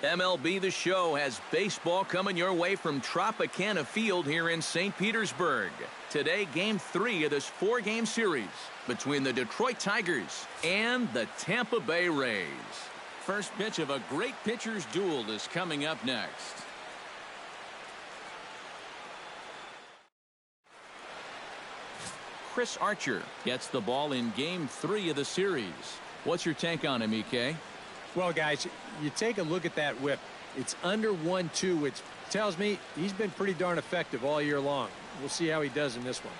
MLB The Show has baseball coming your way from Tropicana Field here in St. Petersburg. Today, Game 3 of this 4-game series between the Detroit Tigers and the Tampa Bay Rays. First pitch of a great pitcher's duel is coming up next. Chris Archer gets the ball in Game 3 of the series. What's your take on him, EK? Well, guys, you take a look at that whip. It's under 1-2, which tells me he's been pretty darn effective all year long. We'll see how he does in this one.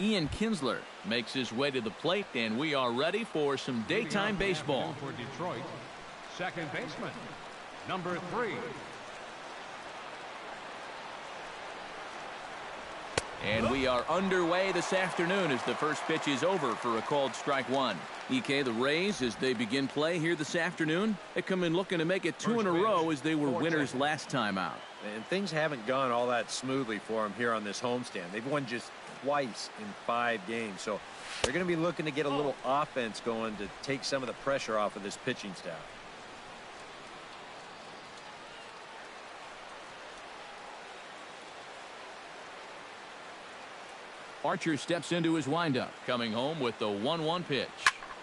Ian Kinsler makes his way to the plate, and we are ready for some daytime baseball. For Detroit, second baseman, number 3. And we are underway this afternoon as the first pitch is over for a called strike one. EK, the Rays, as they begin play here this afternoon, they come in looking to make it 2 in a row as they were winners last time out. And things haven't gone all that smoothly for them here on this homestand. They've won just twice in 5 games. So they're going to be looking to get a little offense going to take some of the pressure off of this pitching staff. Archer steps into his windup, coming home with the 1-1 pitch.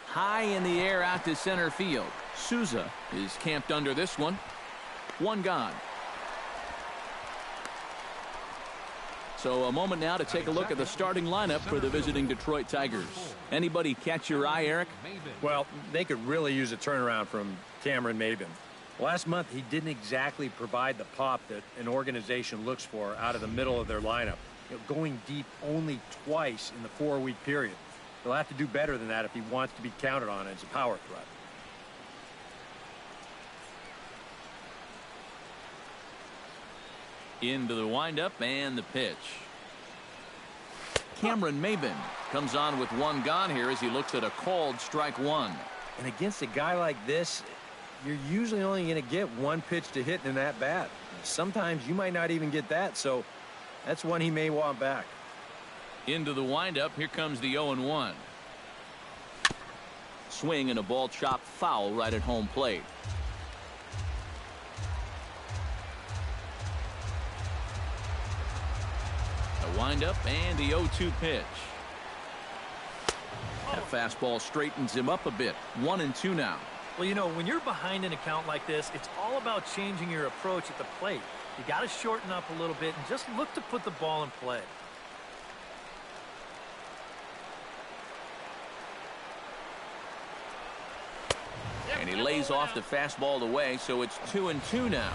High in the air out to center field. Souza is camped under this one. 1 gone. So a moment now to take a look at the starting lineup for the visiting Detroit Tigers. Anybody catch your eye, Eric? Well, they could really use a turnaround from Cameron Maybin. Last month, he didn't exactly provide the pop that an organization looks for out of the middle of their lineup. Going deep only twice in the 4-week period. He'll have to do better than that if he wants to be counted on as a power threat. Into the windup and the pitch. Cameron Maybin comes on with 1 gone here as he looks at a called strike 1. And against a guy like this, you're usually only going to get 1 pitch to hit in that bat. Sometimes you might not even get that, so that's one he may want back. Into the windup. Here comes the 0-1. Swing and a ball chopped foul right at home plate. A windup and the 0-2 pitch. That fastball straightens him up a bit. 1-2 now. Well, you know, when you're behind in a count like this, it's all about changing your approach at the plate. You got to shorten up a little bit and just look to put the ball in play. And he lays off the fastball away, so it's 2-2 now.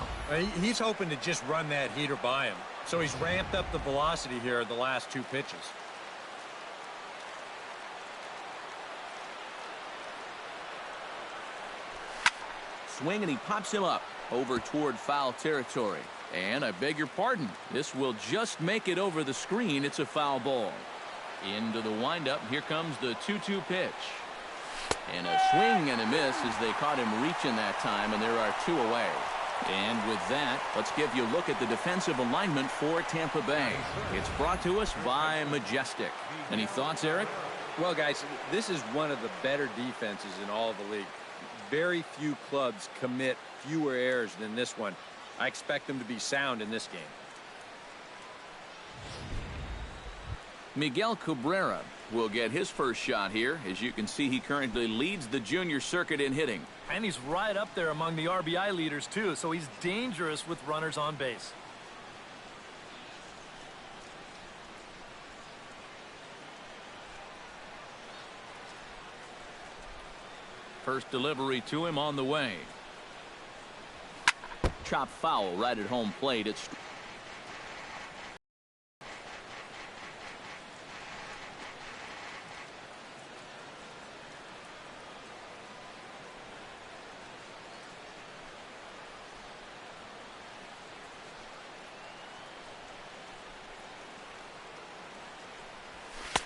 He's hoping to just run that heater by him. So he's ramped up the velocity here the last 2 pitches. Swing, and he pops him up over toward foul territory. And I beg your pardon, this will just make it over the screen. It's a foul ball. Into the windup. Here comes the 2-2 pitch. And a swing and a miss as they caught him reaching that time, and there are 2 away. And with that, let's give you a look at the defensive alignment for Tampa Bay. It's brought to us by Majestic. Any thoughts, Eric? Well, guys, this is one of the better defenses in all of the league. Very few clubs commit fewer errors than this one. I expect them to be sound in this game. Miguel Cabrera will get his first shot here. As you can see, he currently leads the junior circuit in hitting. And he's right up there among the RBI leaders, too, so he's dangerous with runners on base. First delivery to him on the way. Chop foul right at home plate. It's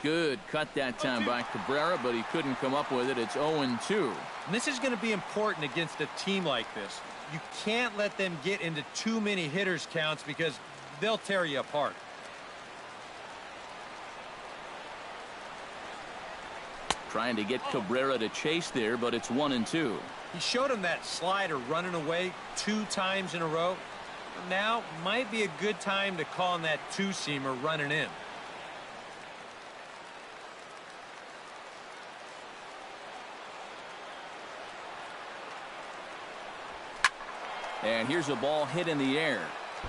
good cut that time by Cabrera, but he couldn't come up with it. It's 0-2. And this is going to be important against a team like this. You can't let them get into too many hitters counts because they'll tear you apart. Trying to get Cabrera to chase there, but it's 1-2. He showed him that slider running away 2 times in a row. Now might be a good time to call on that two-seamer running in. And here's a ball hit in the air,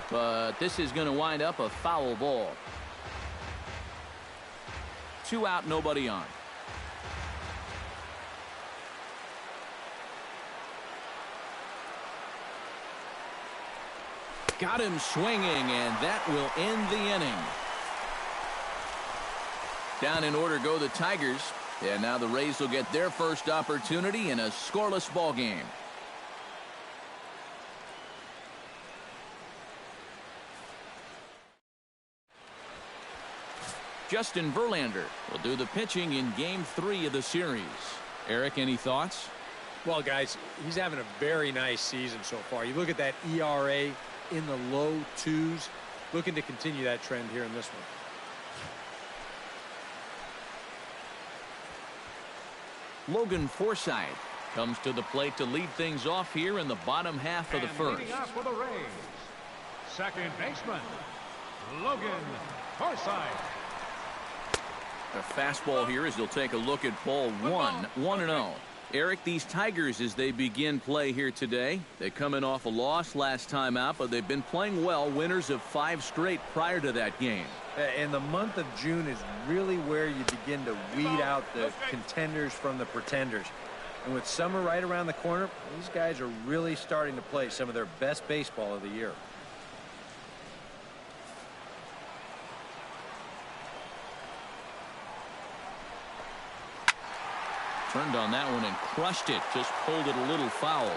but this is going to wind up a foul ball. 2 out, nobody on. Got him swinging, and that will end the inning. Down in order go the Tigers, and now the Rays will get their first opportunity in a scoreless ball game. Justin Verlander will do the pitching in Game 3 of the series. Eric, any thoughts? Well, guys, he's having a very nice season so far. You look at that ERA in the low 2s. Looking to continue that trend here in this one. Logan Forsythe comes to the plate to lead things off here in the bottom half of the first. Leading up for the Rays, second baseman, Logan Forsythe. A fastball here as he'll take a look at ball 1, 1-0. Eric, these Tigers, as they begin play here today, they come in off a loss last time out, but they've been playing well, winners of 5 straight prior to that game. And the month of June is really where you begin to weed out the contenders from the pretenders. And with summer right around the corner, these guys are really starting to play some of their best baseball of the year. Turned on that one and crushed it. Just pulled it a little foul.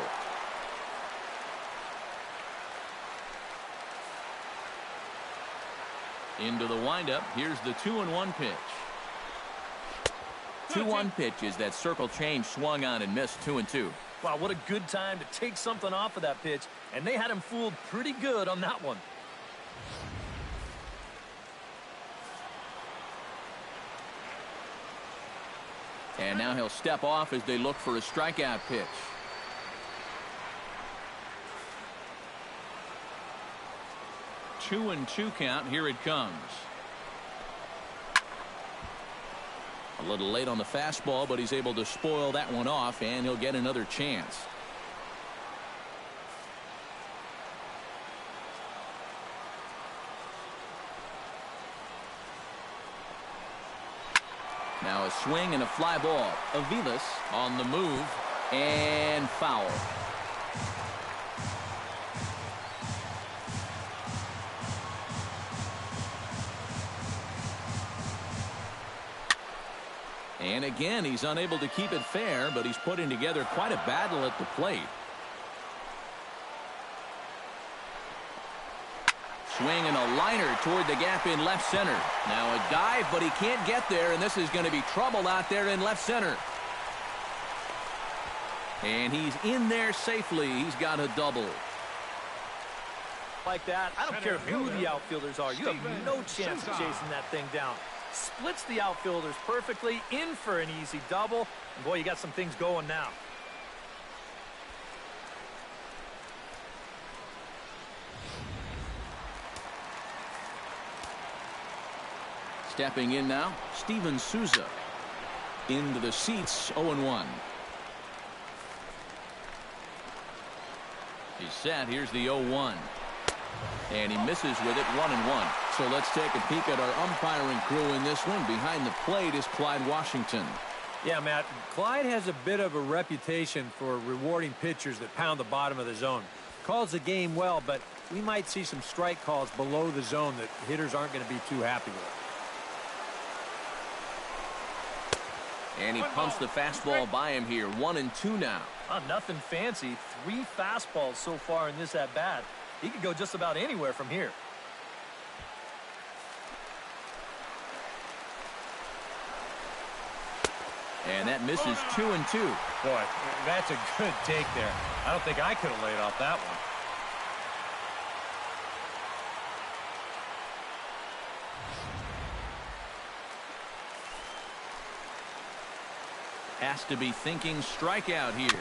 Into the windup. Here's the 2-1 pitch. 2-1 pitch is that circle change swung on and missed. 2-2. Wow, what a good time to take something off of that pitch. And they had him fooled pretty good on that one. And now he'll step off as they look for a strikeout pitch. Two and 2 count. Here it comes. A little late on the fastball, but he's able to spoil that one off, and he'll get another chance. Now a swing and a fly ball. Aviles on the move, and foul. And again, he's unable to keep it fair, but he's putting together quite a battle at the plate. Swing and a liner toward the gap in left center. Now a dive, but he can't get there, and this is going to be trouble out there in left center. And he's in there safely. He's got a double. Like that, I don't care who the outfielders are. You have no chance of chasing that thing down. Splits the outfielders perfectly, in for an easy double. And boy, you got some things going now. Stepping in now, Steven Souza. Into the seats, 0-1. He's set. Here's the 0-1. And he misses with it, 1-1. So let's take a peek at our umpiring crew in this one. Behind the plate is Clyde Washington. Yeah, Matt, Clyde has a bit of a reputation for rewarding pitchers that pound the bottom of the zone. Calls the game well, but we might see some strike calls below the zone that hitters aren't going to be too happy with. And he pumps the fastball by him here. 1-2 now. Nothing fancy. 3 fastballs so far in this at-bat. He could go just about anywhere from here. And that misses 2-2. Boy, that's a good take there. I don't think I could have laid off that one. Has to be thinking strikeout here.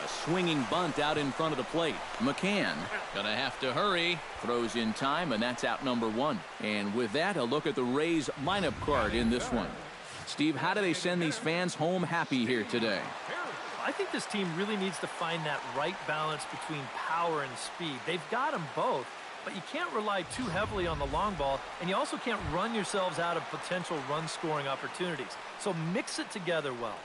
A swinging bunt out in front of the plate. McCann gonna have to hurry. Throws in time, and that's out number 1. And with that, a look at the Rays lineup card in this one. Steve, how do they send these fans home happy here today? I think this team really needs to find that right balance between power and speed. They've got them both, but you can't rely too heavily on the long ball, and you also can't run yourselves out of potential run-scoring opportunities. So mix it together well.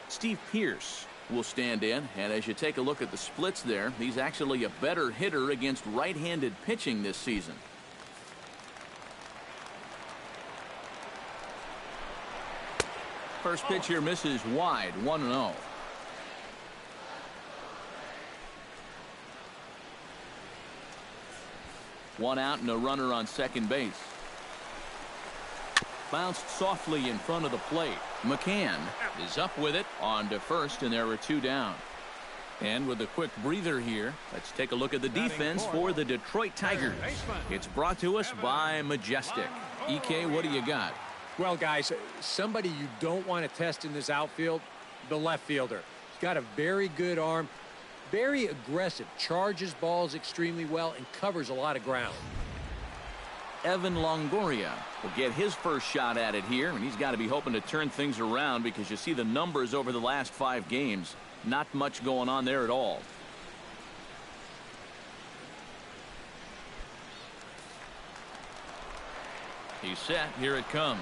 Steve Pearce will stand in, and as you take a look at the splits there, he's actually a better hitter against right-handed pitching this season. First pitch here misses wide, 1-0. One out and a runner on second base. Bounced softly in front of the plate. McCann is up with it on to first, and there are 2 down. And with a quick breather here, let's take a look at the defense for the Detroit Tigers. It's brought to us by Majestic. EK, what do you got? Well, guys, somebody you don't want to test in this outfield, the left fielder. He's got a very good arm, very aggressive, charges balls extremely well, and covers a lot of ground. Evan Longoria will get his first shot at it here, and he's got to be hoping to turn things around because you see the numbers over the last 5 games. Not much going on there at all. He's set. Here it comes.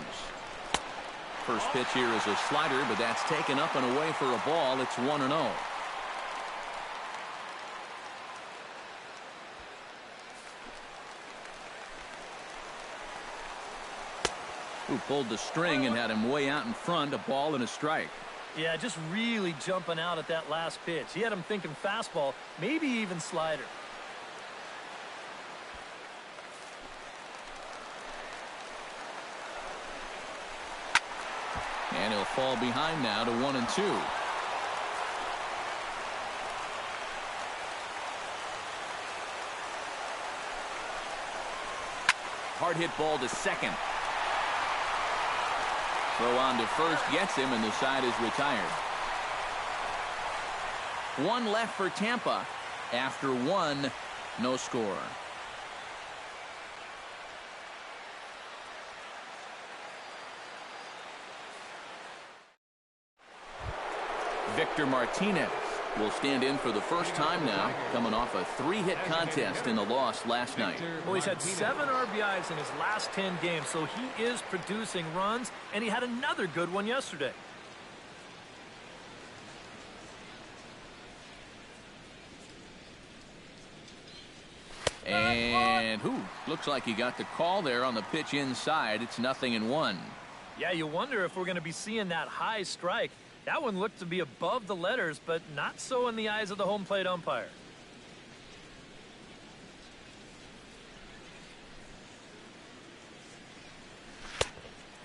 First pitch here is a slider, but that's taken up and away for a ball. It's 1-0. Who pulled the string and had him way out in front, a ball and a strike. Yeah, just really jumping out at that last pitch. He had him thinking fastball, maybe even slider. And he'll fall behind now to 1-2. Hard hit ball to second. Throw on to first gets him, and the side is retired. 1 left for Tampa. After 1, no score. Victor Martinez will stand in for the first time now, coming off a 3-hit contest in the loss last night. Well, he's had 7 RBIs in his last 10 games, so he is producing runs, and he had another good one yesterday. And looks like he got the call there on the pitch inside. It's 0-1. Yeah, you wonder if we're going to be seeing that high strike. That one looked to be above the letters, but not so in the eyes of the home plate umpire.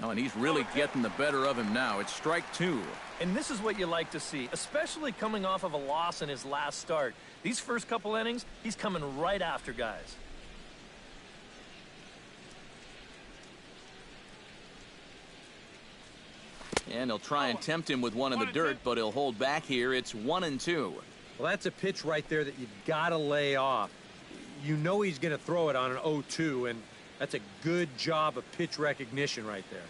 Oh, and he's really getting the better of him now. It's strike 2. And this is what you like to see, especially coming off of a loss in his last start. These first couple innings, he's coming right after guys. And he'll try and tempt him with one in the dirt, but he'll hold back here. It's 1-2. Well, that's a pitch right there that you've got to lay off. You know he's going to throw it on an 0-2, and that's a good job of pitch recognition right there.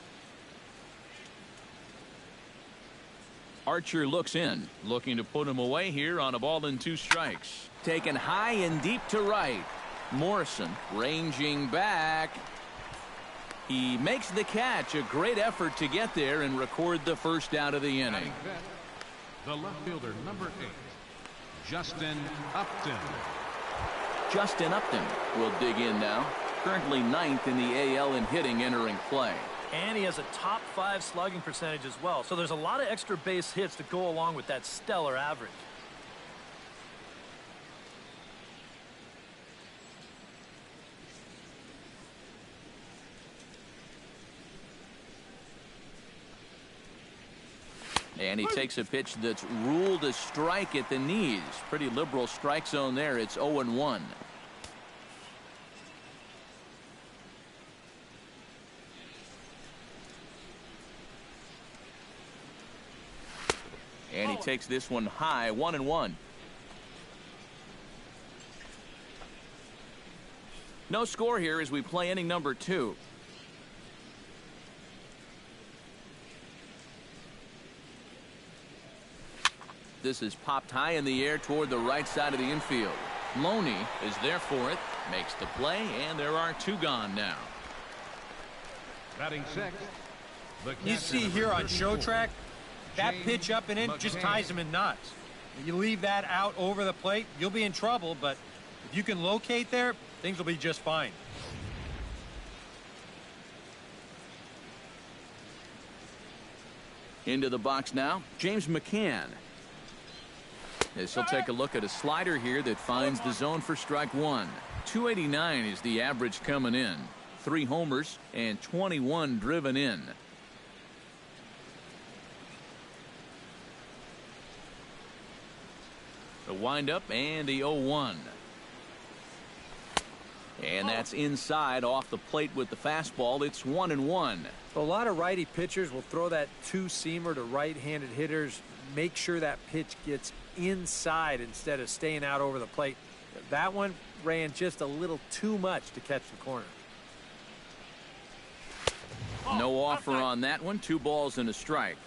Archer looks in, looking to put him away here on a ball and 2 strikes. Taken high and deep to right. Morrison ranging back. He makes the catch. A great effort to get there and record the first out of the inning. The left fielder, number 8, Justin Upton. Justin Upton will dig in now. Currently 9th in the AL in hitting entering play. And he has a top 5 slugging percentage as well. So there's a lot of extra base hits to go along with that stellar average. And he takes a pitch that's ruled a strike at the knees. Pretty liberal strike zone there. It's 0-1. And he takes this one high, 1-1. No score here as we play inning number 2. This is popped high in the air toward the right side of the infield. Loney is there for it, makes the play, and there are 2 gone now. Batting sixth. You see here on Show Track, that pitch up and in just ties him in knots. If you leave that out over the plate, you'll be in trouble, but if you can locate there, things will be just fine. Into the box now, James McCann. As he'll take a look at a slider here that finds the zone for strike 1. 289 is the average coming in. 3 homers and 21 driven in. The windup and the 0-1. And that's inside off the plate with the fastball. It's 1-1. A lot of righty pitchers will throw that 2-seamer to right-handed hitters. Make sure that pitch gets inside instead of staying out over the plate. That one ran just a little too much to catch the corner. No offer on that one. 2 balls and a strike.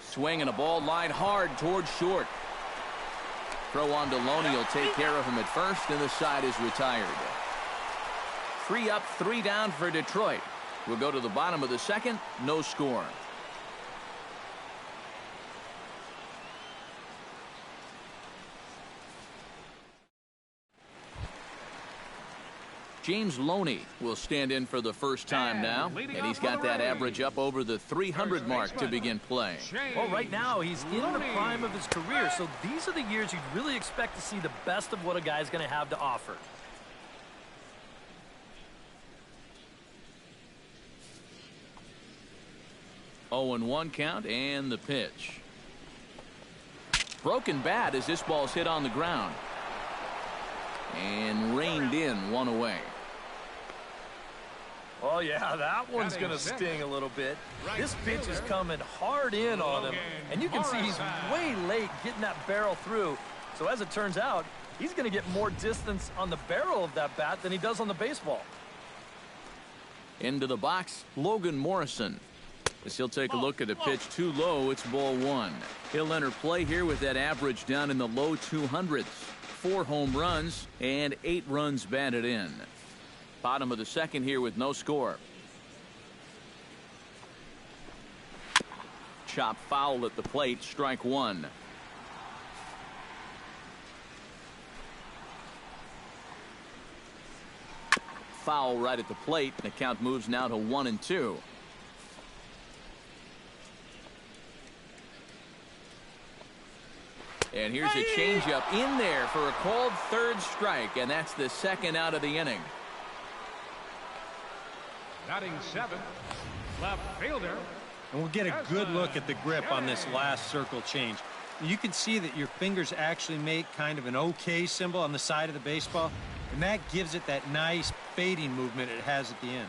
Swing and a ball lined hard towards short. Throw on to Loney. He'll take care of him at first, and the side is retired. 3 up, 3 down for Detroit. We'll go to the bottom of the second. No score. James Loney will stand in for the first time now, and he's got that average up over the 300 mark to begin play. Well, right now he's in the prime of his career, so these are the years you'd really expect to see the best of what a guy's going to have to offer. Oh, and 1 count, and the pitch. Broken bat as this ball's hit on the ground. And reined in, 1 away. Oh, yeah, that one's going to sting a little bit. This pitch is coming hard in on him, and you can see he's way late getting that barrel through. So as it turns out, he's going to get more distance on the barrel of that bat than he does on the baseball. Into the box, Logan Morrison. As he'll take a look at a pitch too low, it's ball 1. He'll enter play here with that average down in the low 200s. 4 home runs and 8 runs batted in. Bottom of the second here with no score. Chop foul at the plate, strike 1. Foul right at the plate. The count moves now to 1-2. And here's a changeup in there for a called 3rd strike, and that's the 2nd out of the inning. Batting 7th, left fielder. And we'll get a good look at the grip on this last circle change. You can see that your fingers actually make kind of an OK symbol on the side of the baseball, and that gives it that nice fading movement it has at the end.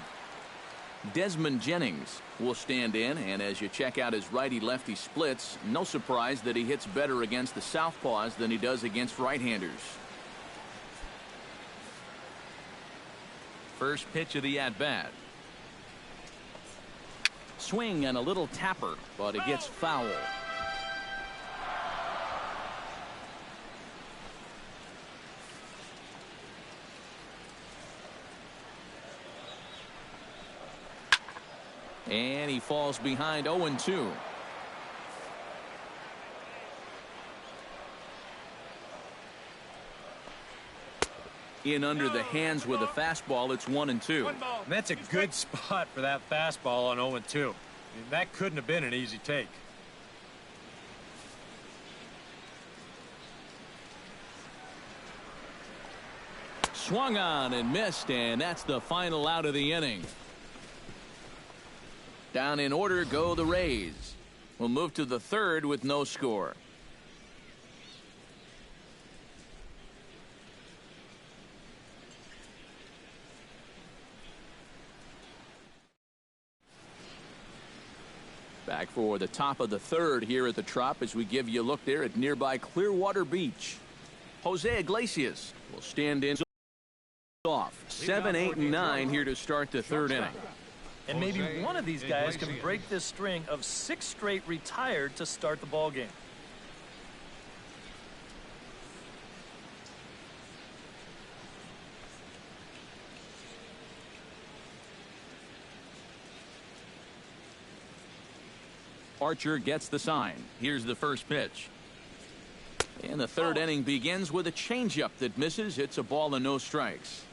Desmond Jennings will stand in, and as you check out his righty-lefty splits, no surprise that he hits better against the southpaws than he does against right-handers. First pitch of the at-bat. Swing and a little tapper, but it gets foul. And he falls behind 0-2. In under the hands with a fastball, it's 1-2. And that's a good spot for that fastball on 0-2. I mean, that couldn't have been an easy take. Swung on and missed, and that's the final out of the inning. Down in order go the Rays. We'll move to the 3rd with no score. back for the top of the third here at the Trop as we give you a look there at nearby Clearwater Beach. Jose Iglesias will stand in off 7, 8, and 9 here to start the third inning. And maybe one of these guys can break this string of 6 straight retired to start the ball game. Archer gets the sign. Here's the first pitch. And the third inning begins with a changeup that misses. It's a ball and no strikes.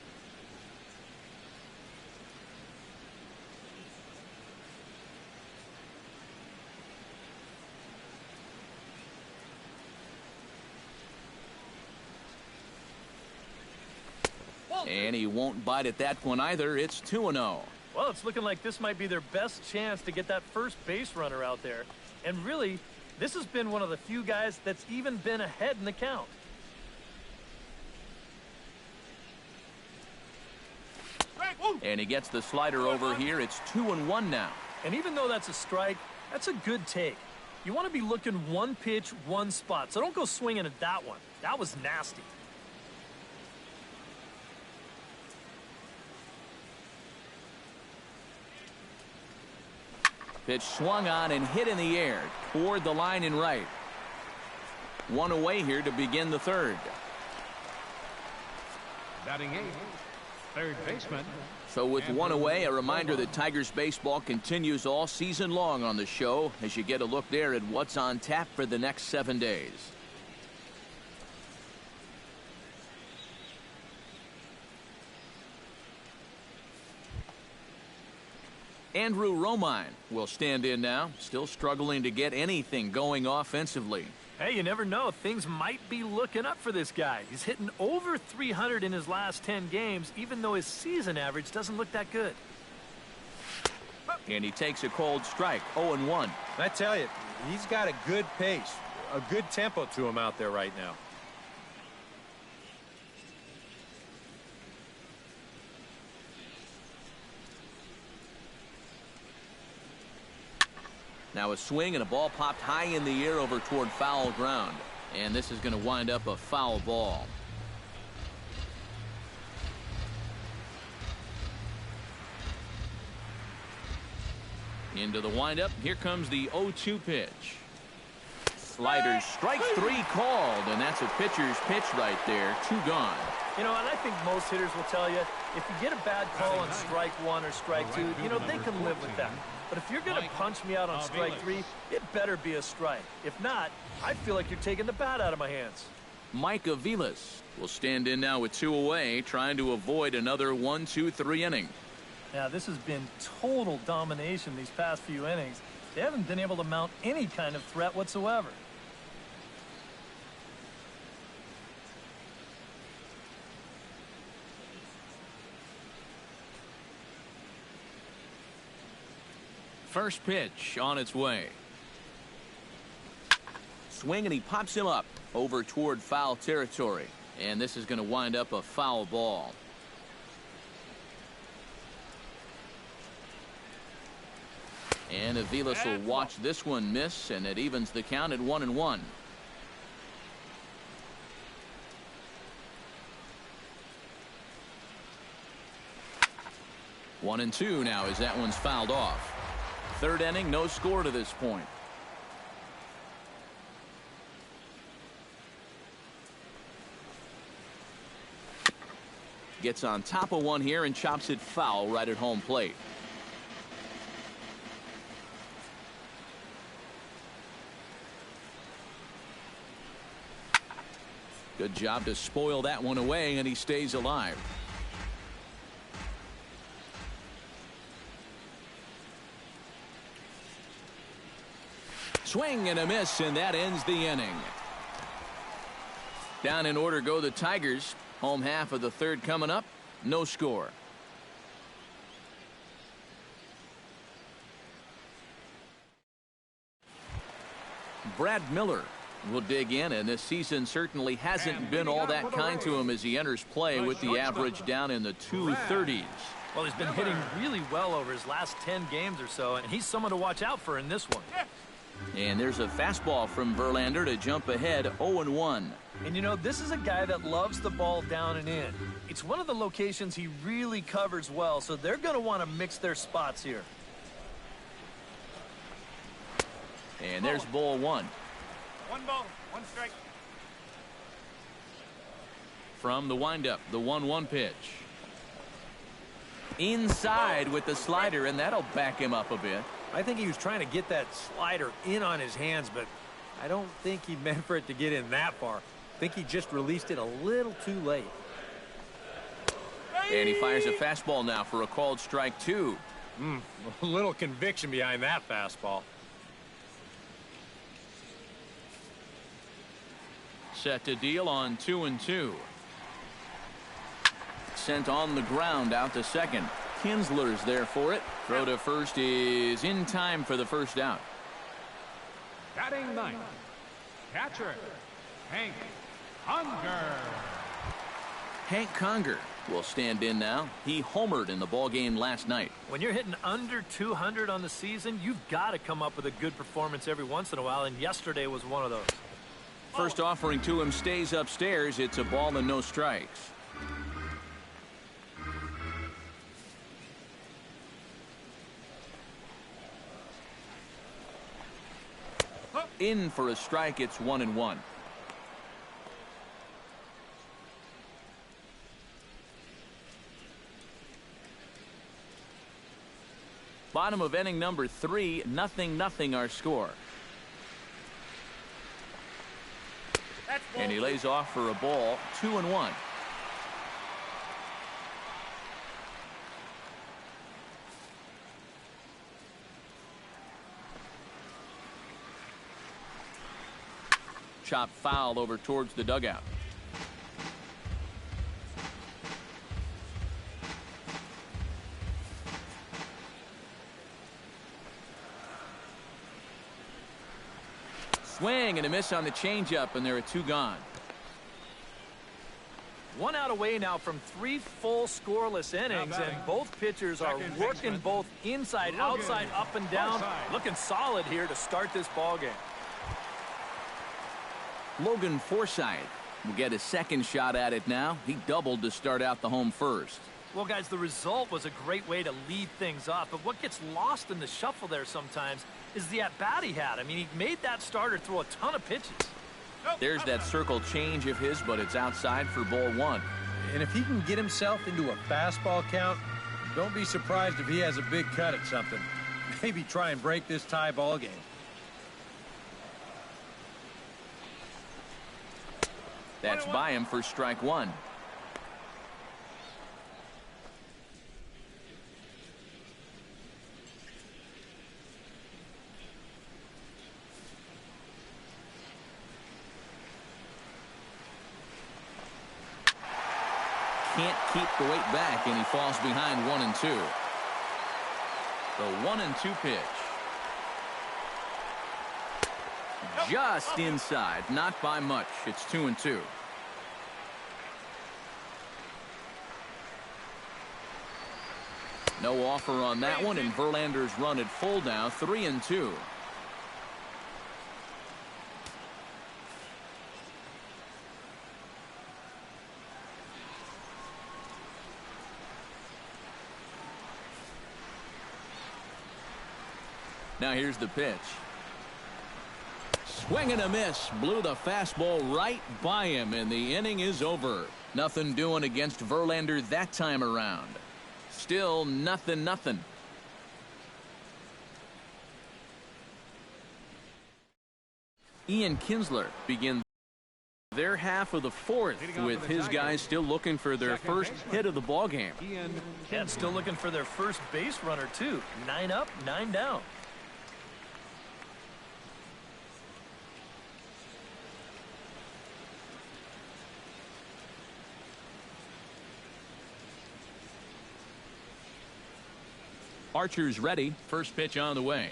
And he won't bite at that one either. It's 2-0. Well, it's looking like this might be their best chance to get that first base runner out there. And really, this has been one of the few guys that's even been ahead in the count. And he gets the slider over here. It's 2-1 now. And even though that's a strike, that's a good take. You want to be looking one pitch, one spot. So don't go swinging at that one. That was nasty. Pitch swung on and hit in the air toward the line and right. One away here to begin the third. Batting 8th, third baseman. So with one away, a reminder that Tigers baseball continues all season long on the show as you get a look there at what's on tap for the next 7 days. Andrew Romine will stand in now, still struggling to get anything going offensively. Hey, you never know. Things might be looking up for this guy. He's hitting over 300 in his last 10 games, even though his season average doesn't look that good. And he takes a cold strike, 0-1. I tell you, he's got a good pace, a good tempo to him out there right now. Now a swing and a ball popped high in the air over toward foul ground. And this is going to wind up a foul ball. Into the windup. Here comes the 0-2 pitch. Slider, strike 3 called, and that's a pitcher's pitch right there. 2 gone. You know, and I think most hitters will tell you, if you get a bad call on strike 1 or strike 2, you know, they can live with that. But if you're going to punch me out on strike 3, it better be a strike. If not, I feel like you're taking the bat out of my hands. Mike Aviles will stand in now with 2 away, trying to avoid another 1-2-3 inning. Now, this has been total domination these past few innings. They haven't been able to mount any kind of threat whatsoever. First pitch on its way. Swing, and he pops him up over toward foul territory. And this is going to wind up a foul ball. And Aviles will watch this one miss, and it evens the count at 1-1. One and two now as that one's fouled off. Third inning, no score to this point. Gets on top of one here and chops it foul right at home plate. Good job to spoil that one away, and he stays alive. Swing and a miss, and that ends the inning. Down in order go the Tigers. Home half of the third coming up. No score. Brad Miller We'll dig in, and this season certainly hasn't been all that kind to him as he enters play with the average down in the 230s. Well, he's been hitting really well over his last 10 games or so, and he's someone to watch out for in this one. And there's a fastball from Verlander to jump ahead 0-1. And you know, this is a guy that loves the ball down and in. It's one of the locations he really covers well, so they're going to want to mix their spots here. And there's ball one. 1 ball, 1 strike. From the windup, the 1-1 pitch. Inside with the slider, and that'll back him up a bit. I think he was trying to get that slider in on his hands, but I don't think he meant for it to get in that far. I think he just released it a little too late. And he fires a fastball now for a called strike 2. A little conviction behind that fastball. Set to deal on 2-2. Sent on the ground out to second. Kinsler's there for it. Throw to first is in time for the first out. Batting ninth, catcher, Hank Conger. Hank Conger will stand in now. He homered in the ballgame last night. When you're hitting under 200 on the season, you've got to come up with a good performance every once in a while, and yesterday was one of those. First offering to him stays upstairs. It's a ball and no strikes. In for a strike. It's 1-1. Bottom of inning number 3, 0-0 our score. And he lays off for a ball, 2-1. Chop foul over towards the dugout. Swing and a miss on the changeup, and there are 2 gone. 1 out away now from 3 full scoreless innings, and both pitchers are working both inside, outside, up and down. Looking solid here to start this ball game. Logan Forsythe will get a second shot at it now. He doubled to start out the home first. Well, guys, the result was a great way to lead things off, but what gets lost in the shuffle there sometimes is the at-bat he had. I mean, he made that starter throw a ton of pitches. There's that circle change of his, but it's outside for ball 1. And if he can get himself into a fastball count, don't be surprised if he has a big cut at something. Maybe try and break this tie ball game. That's by him for strike 1. Can't keep the weight back, and he falls behind 1-2. The 1-2 pitch. Just inside, not by much. It's 2-2. No offer on that one, and Verlander's run at full now, 3-2. Now here's the pitch. Swing and a miss. Blew the fastball right by him, and the inning is over. Nothing doing against Verlander that time around. Still 0-0. Ian Kinsler begins their half of the 4th with his guys still looking for their first hit of the ballgame. Yeah, still looking for their first base runner, too. 9 up, 9 down. Archer's ready. First pitch on the way.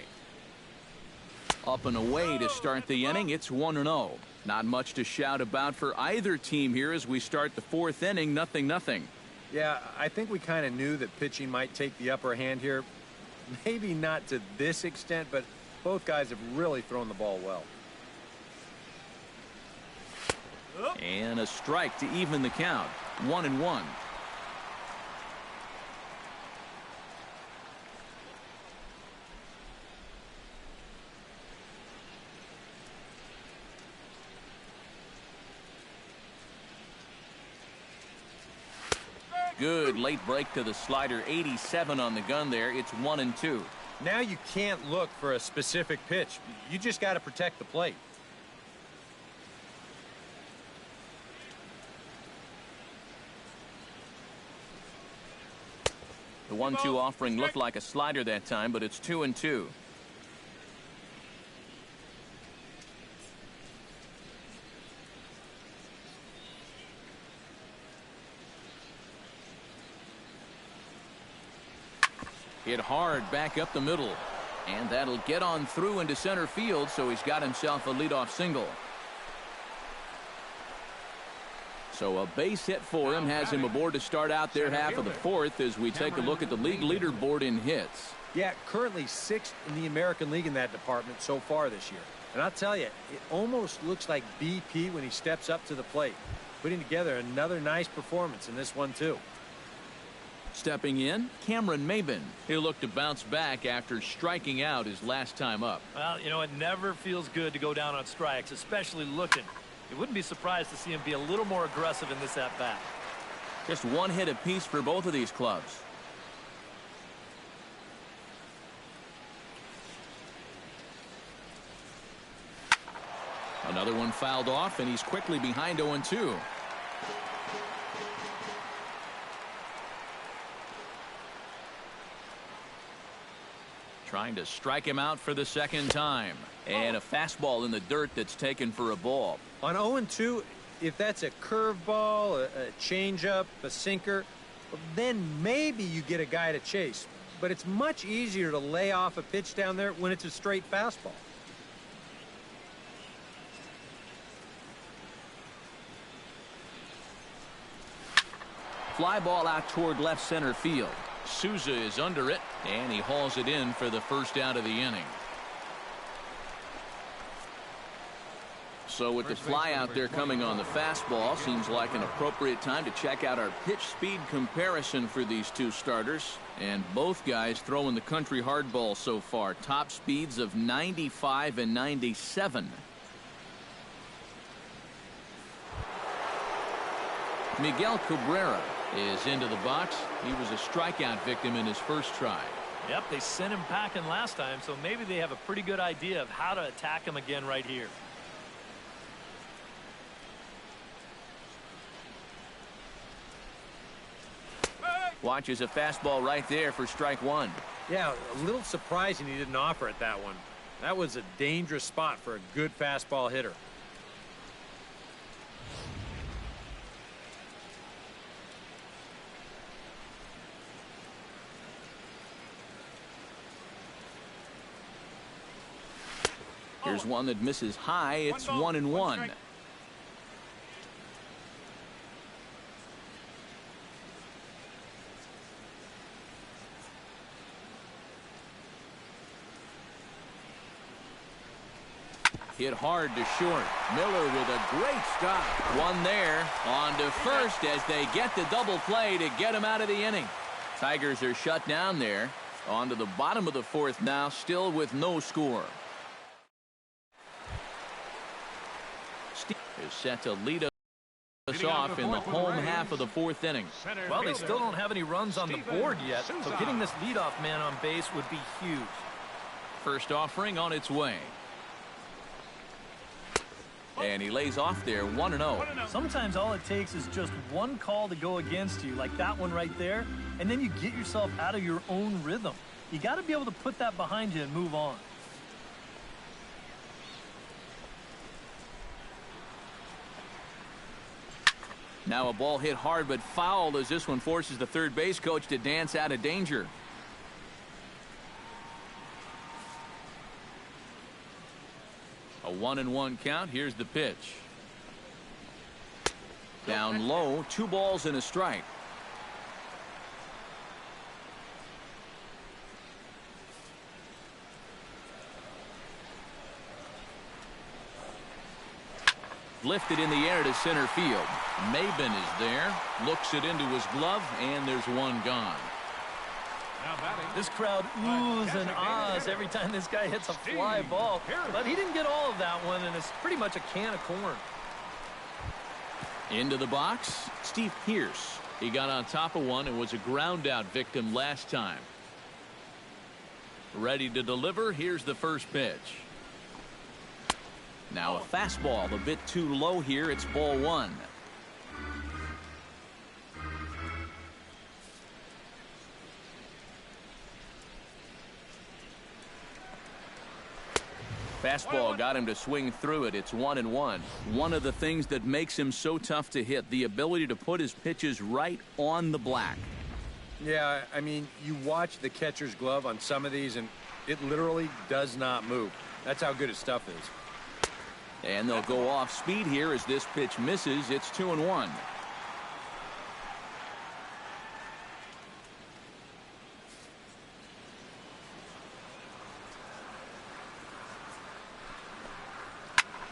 Up and away to start the inning. It's 1-0. Not much to shout about for either team here as we start the fourth inning. 0-0. Yeah, I think we kind of knew that pitching might take the upper hand here. Maybe not to this extent, but both guys have really thrown the ball well. And a strike to even the count. 1-1. Good late break to the slider. 87 on the gun there. It's 1-2. Now you can't look for a specific pitch. You just got to protect the plate. The 1-2 offering looked like a slider that time, but it's 2-2. Hit hard back up the middle, and that'll get on through into center field, so he's got himself a leadoff single. So a base hit for him has him aboard to start out their half of the fourth as we take a look at the league leaderboard in hits. Yeah, currently 6th in the American League in that department so far this year. And I'll tell you, it almost looks like BP when he steps up to the plate, putting together another nice performance in this one too. Stepping in, Cameron Maybin. He'll look to bounce back after striking out his last time up. Well, you know, it never feels good to go down on strikes, especially looking. You wouldn't be surprised to see him be a little more aggressive in this at-bat. Just one hit apiece for both of these clubs. Another one fouled off, and he's quickly behind 0-2. Trying to strike him out for the second time. And a fastball in the dirt that's taken for a ball. On 0-2, if that's a curveball, a changeup, a sinker, then maybe you get a guy to chase. But it's much easier to lay off a pitch down there when it's a straight fastball. Fly ball out toward left center field. Souza is under it, and he hauls it in for the first out of the inning. So with the fly out there coming on the fastball, seems like an appropriate time to check out our pitch speed comparison for these two starters. And both guys throwing the country hardball so far. Top speeds of 95 and 97. Miguel Cabrera is into the box. He was a strikeout victim in his first try. Yep, they sent him packing last time, so maybe they have a pretty good idea of how to attack him again right here. Watches a fastball right there for strike one. Yeah, a little surprising he didn't offer it that one. That was a dangerous spot for a good fastball hitter. Here's one that misses high. It's 1-1. Hit hard to short. Miller with a great stop. One there. On to first as they get the double play to get him out of the inning. Tigers are shut down there. On to the bottom of the fourth now, still with no score. Steve is set to lead us off in the home half of the fourth inning. Well, they still don't have any runs on the board yet, so getting this leadoff man on base would be huge. First offering on its way. And he lays off there, 1-0. Sometimes all it takes is just one call to go against you, like that one right there, and then you get yourself out of your own rhythm. You got to be able to put that behind you and move on. Now a ball hit hard but fouled as this one forces the third base coach to dance out of danger. A 1-1 count. Here's the pitch. Down low, 2 balls and a strike. Lifted in the air to center field. Maben is there. Looks it into his glove, and there's one gone. This crowd oohs and ahs every time this guy hits a fly ball. But he didn't get all of that one, and it's pretty much a can of corn. Into the box, Steve Pearce. He got on top of one and was a ground out victim last time. Ready to deliver. Here's the first pitch. Now a fastball a bit too low here. It's ball 1. Fastball got him to swing through it. It's 1-1. One of the things that makes him so tough to hit, the ability to put his pitches right on the black. Yeah, I mean, you watch the catcher's glove on some of these, and it literally does not move. That's how good his stuff is. And they'll go off speed here as this pitch misses. It's 2-1.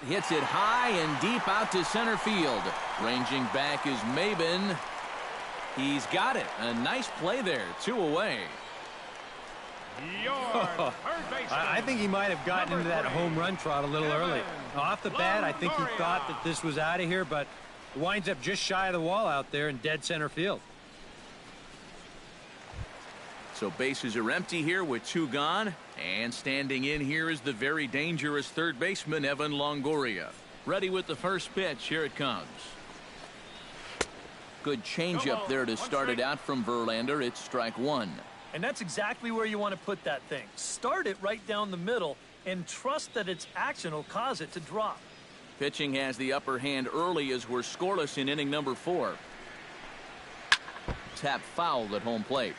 Hits it high and deep out to center field. Ranging back is Maben. He's got it. A nice play there. 2 away. I think he might have gotten into that home run trot a little early. Off the bat, I think he thought that this was out of here, but winds up just shy of the wall out there in dead center field. So bases are empty here with 2 gone. And standing in here is the very dangerous third baseman, Evan Longoria. Ready with the first pitch. Here it comes. Good changeup there to start it out from Verlander. It's strike 1. And that's exactly where you want to put that thing. Start it right down the middle and trust that its action will cause it to drop. Pitching has the upper hand early as we're scoreless in inning number 4. Tap fouled at home plate.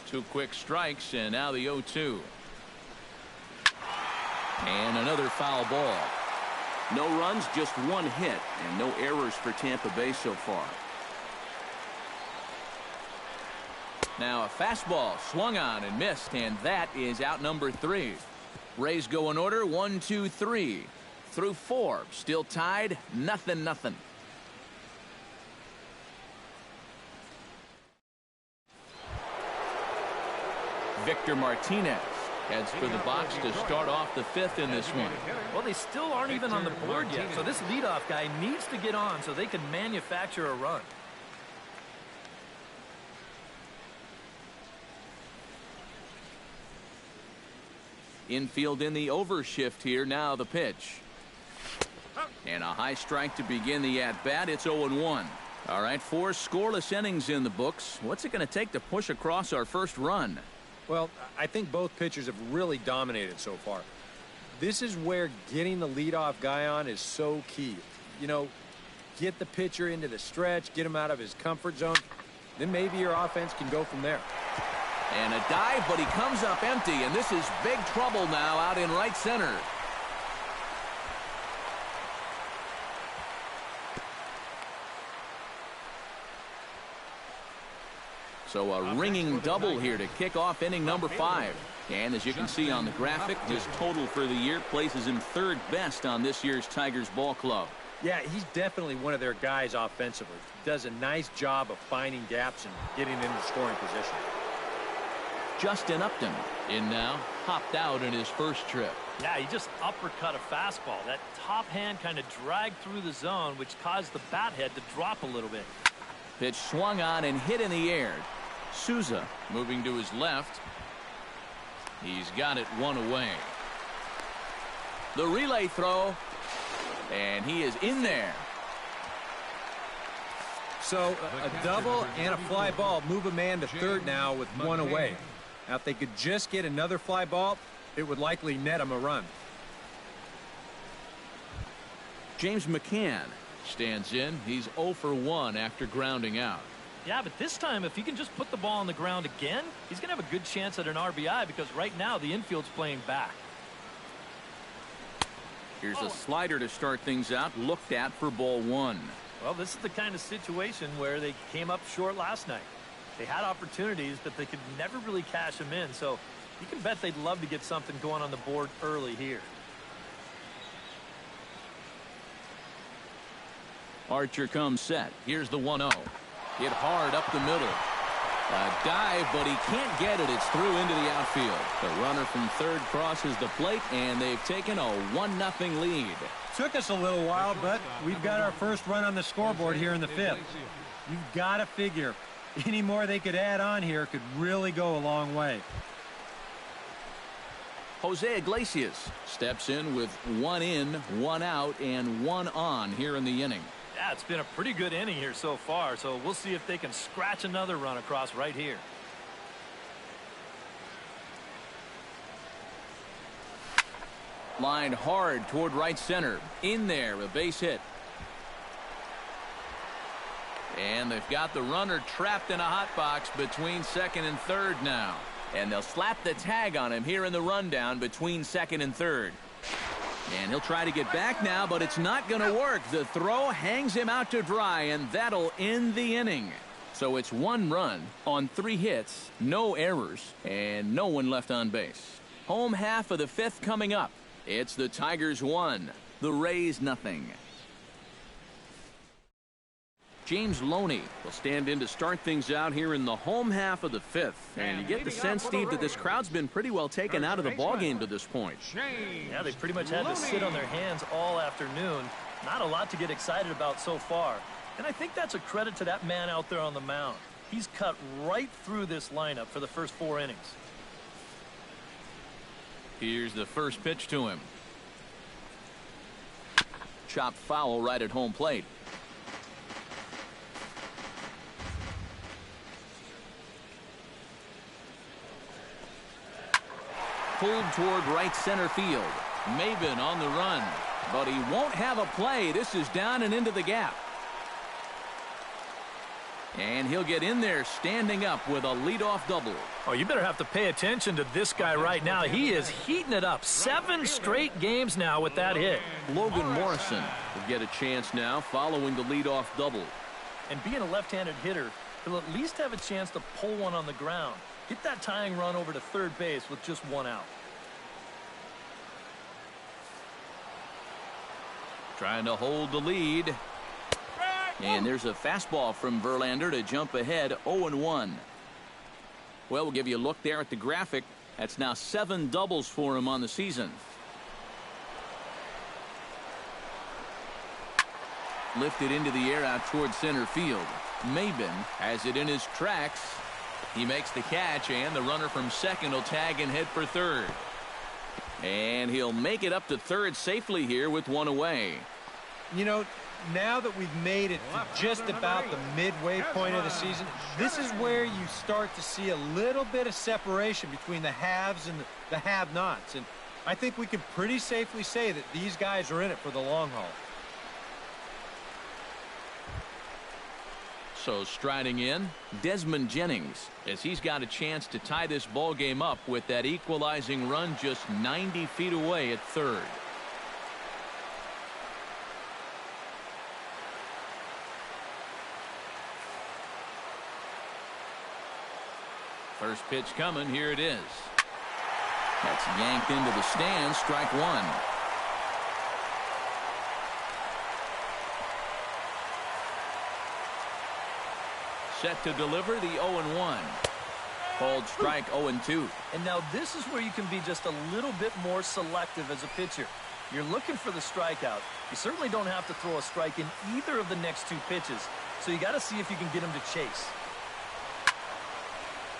Two quick strikes, and now the 0-2. And another foul ball. No runs, just 1 hit, and no errors for Tampa Bay so far. Now a fastball swung on and missed, and that is out number 3. Rays go in order 1, 2, 3 through 4. Still tied, 0-0. Victor Martinez heads for the box to start off the 5th in this one. Well, they still aren't even on the board yet, so this leadoff guy needs to get on so they can manufacture a run. Infield in the overshift here. Now the pitch. And a high strike to begin the at-bat. It's 0-1. All right, 4 scoreless innings in the books. What's it going to take to push across our first run? Well, I think both pitchers have really dominated so far. This is where getting the leadoff guy on is so key. You know, get the pitcher into the stretch, get him out of his comfort zone, then maybe your offense can go from there. And a dive, but he comes up empty, and this is big trouble now out in right center. So a ringing double here to kick off inning number 5. And as you can see on the graphic, his total for the year places him 3rd best on this year's Tigers ball club. Yeah, he's definitely one of their guys offensively. Does a nice job of finding gaps and getting into scoring position. Justin Upton in now, hopped out in his first trip. Yeah, he just uppercut a fastball. That top hand kind of dragged through the zone, which caused the bat head to drop a little bit. Pitch swung on and hit in the air. Souza moving to his left. He's got it 1 away. The relay throw, and he is in there. So a double and a fly ball move a man to 3rd now with 1 away. Now if they could just get another fly ball, it would likely net him a run. James McCann stands in. He's 0 for 1 after grounding out. Yeah, but this time, if he can just put the ball on the ground again, he's going to have a good chance at an RBI because right now the infield's playing back. Here's a slider to start things out, looked at for ball one. Well, this is the kind of situation where they came up short last night. They had opportunities, but they could never really cash them in, so you can bet they'd love to get something going on the board early here. Archer comes set. Here's the 1-0. Hit hard up the middle. A dive, but he can't get it. It's through into the outfield. The runner from third crosses the plate, and they've taken a 1-0 lead. Took us a little while, but we've got our first run on the scoreboard here in the fifth. You've got to figure any more they could add on here could really go a long way. Jose Iglesias steps in with 1 in, 1 out, and 1 on here in the inning. Yeah, it's been a pretty good inning here so far, so we'll see if they can scratch another run across right here. Lined hard toward right center. In there, a base hit. And they've got the runner trapped in a hot box between second and third now. And they'll slap the tag on him here in the rundown between second and third. And he'll try to get back now, but it's not going to work. The throw hangs him out to dry, and that'll end the inning. So it's 1 run on 3 hits, no errors, and no one left on base. Home half of the 5th coming up. It's the Tigers 1, the Rays nothing. James Loney will stand in to start things out here in the home half of the 5th. And you get the sense, Steve, that this crowd's been pretty well taken out of the ballgame to this point. Yeah, they pretty much had to sit on their hands all afternoon. Not a lot to get excited about so far. And I think that's a credit to that man out there on the mound. He's cut right through this lineup for the first 4 innings. Here's the first pitch to him. Chopped foul right at home plate. Pulled toward right center field. Maben on the run, but he won't have a play. This is down and into the gap. And he'll get in there standing up with a leadoff double. Oh, you better have to pay attention to this guy right now. He is heating it up. 7 straight games now with that hit. Logan Morrison will get a chance now following the leadoff double. And being a left-handed hitter, he'll at least have a chance to pull one on the ground. Get that tying run over to third base with just 1 out. Trying to hold the lead. And there's a fastball from Verlander to jump ahead 0-1. Well, we'll give you a look there at the graphic. That's now 7 doubles for him on the season. Lifted into the air out toward center field. Maben has it in his tracks. He makes the catch, and the runner from second will tag and head for third. And he'll make it up to third safely here with 1 away. You know, now that we've made it to just about the midway point of the season, this is where you start to see a little bit of separation between the haves and the have-nots. And I think we can pretty safely say that these guys are in it for the long haul. So striding in, Desmond Jennings, as he's got a chance to tie this ball game up with that equalizing run just 90 feet away at third. First pitch coming. Here it is. That's yanked into the stands. Strike 1. Set to deliver the 0-1. Called strike 0-2. And now this is where you can be just a little bit more selective as a pitcher. You're looking for the strikeout. You certainly don't have to throw a strike in either of the next 2 pitches. So you got to see if you can get him to chase.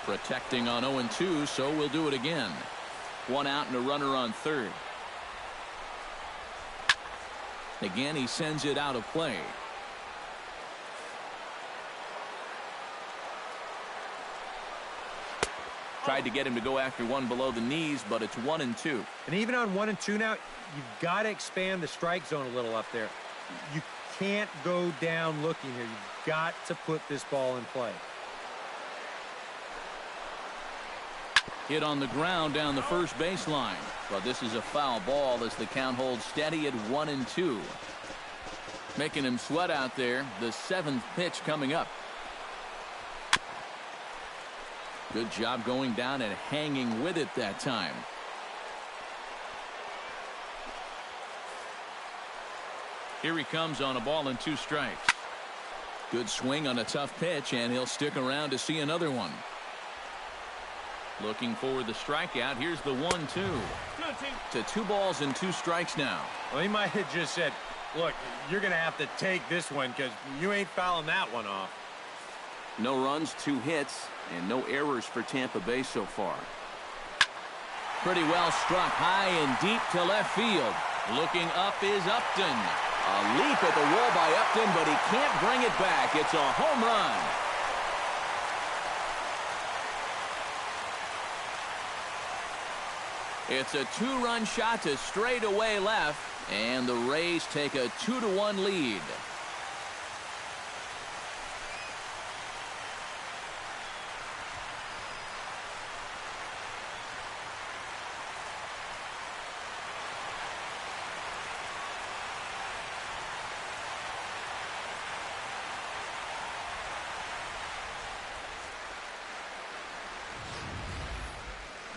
Protecting on 0-2, so we'll do it again. 1 out and a runner on third. Again, he sends it out of play. Tried to get him to go after one below the knees, but it's 1-2. And even on 1-2 now, you've got to expand the strike zone a little up there. You can't go down looking here. You've got to put this ball in play. Hit on the ground down the first baseline. But this is a foul ball as the count holds steady at 1-2. Making him sweat out there. The seventh pitch coming up. Good job going down and hanging with it that time. Here he comes on a ball and 2 strikes. Good swing on a tough pitch, and he'll stick around to see another one. Looking for the strikeout. Here's the 1-2. To 2 balls and 2 strikes now. Well, he might have just said, look, you're going to have to take this one because you ain't fouling that one off. No runs, 2 hits, and no errors for Tampa Bay so far. Pretty well struck high and deep to left field. Looking up is Upton. A leap at the wall by Upton, but he can't bring it back. It's a home run. It's a 2-run shot to straightaway left, and the Rays take a 2-1 lead.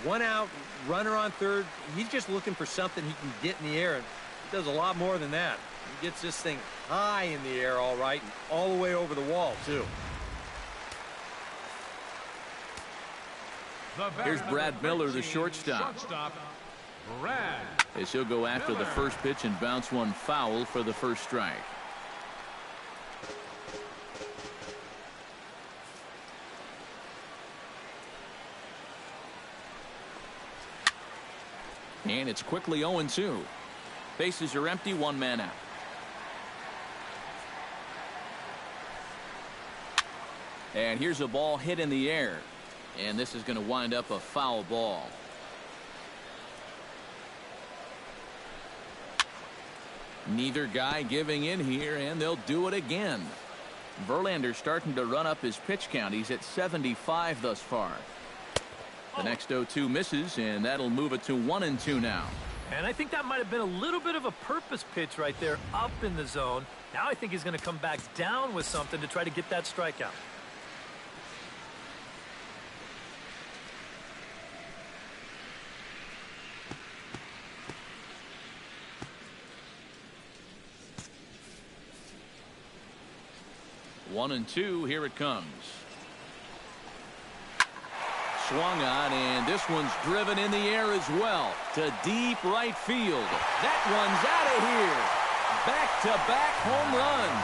One out, runner on third. He's just looking for something he can get in the air. And he does a lot more than that. He gets this thing high in the air, all right, and all the way over the wall, too. Here's Brad Miller, the shortstop. As he'll go after the first pitch and bounce one foul for the first strike. And it's quickly 0-2. Bases are empty, 1 man out. And here's a ball hit in the air. And this is going to wind up a foul ball. Neither guy giving in here, and they'll do it again. Verlander starting to run up his pitch count. He's at 75 thus far. The next 0-2 misses, and that'll move it to 1-2 now. And I think that might have been a little bit of a purpose pitch right there up in the zone. Now I think he's going to come back down with something to try to get that strikeout. One and two, here it comes. Swung on, and this one's driven in the air as well to deep right field. That one's out of here. Back-to-back home runs.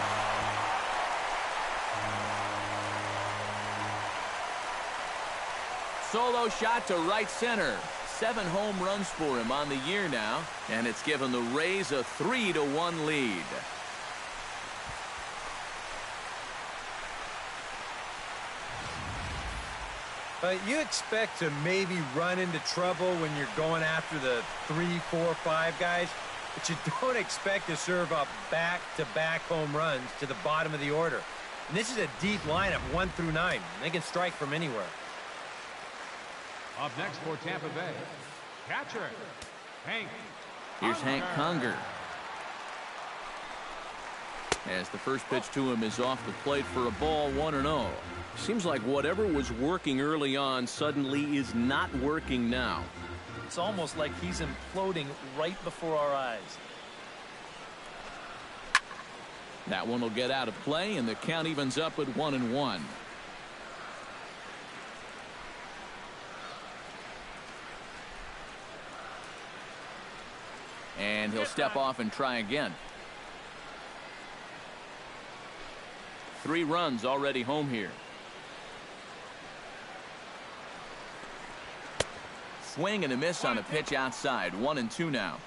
Solo shot to right center. 7 home runs for him on the year now, and it's given the Rays a 3-1 lead. But you expect to maybe run into trouble when you're going after the 3, 4, 5 guys, but you don't expect to serve up back-to-back home runs to the bottom of the order. And this is a deep lineup, 1 through 9. They can strike from anywhere. Up next for Tampa Bay, catcher, Hank. Here's Hank Conger. As the first pitch to him is off the plate for a ball, 1-0. Seems like whatever was working early on suddenly is not working now. It's almost like he's imploding right before our eyes. That one will get out of play, and the count evens up at 1-1. And he'll step off and try again. 3 runs already home here. Swing and a miss on a pitch outside. 1-2 now.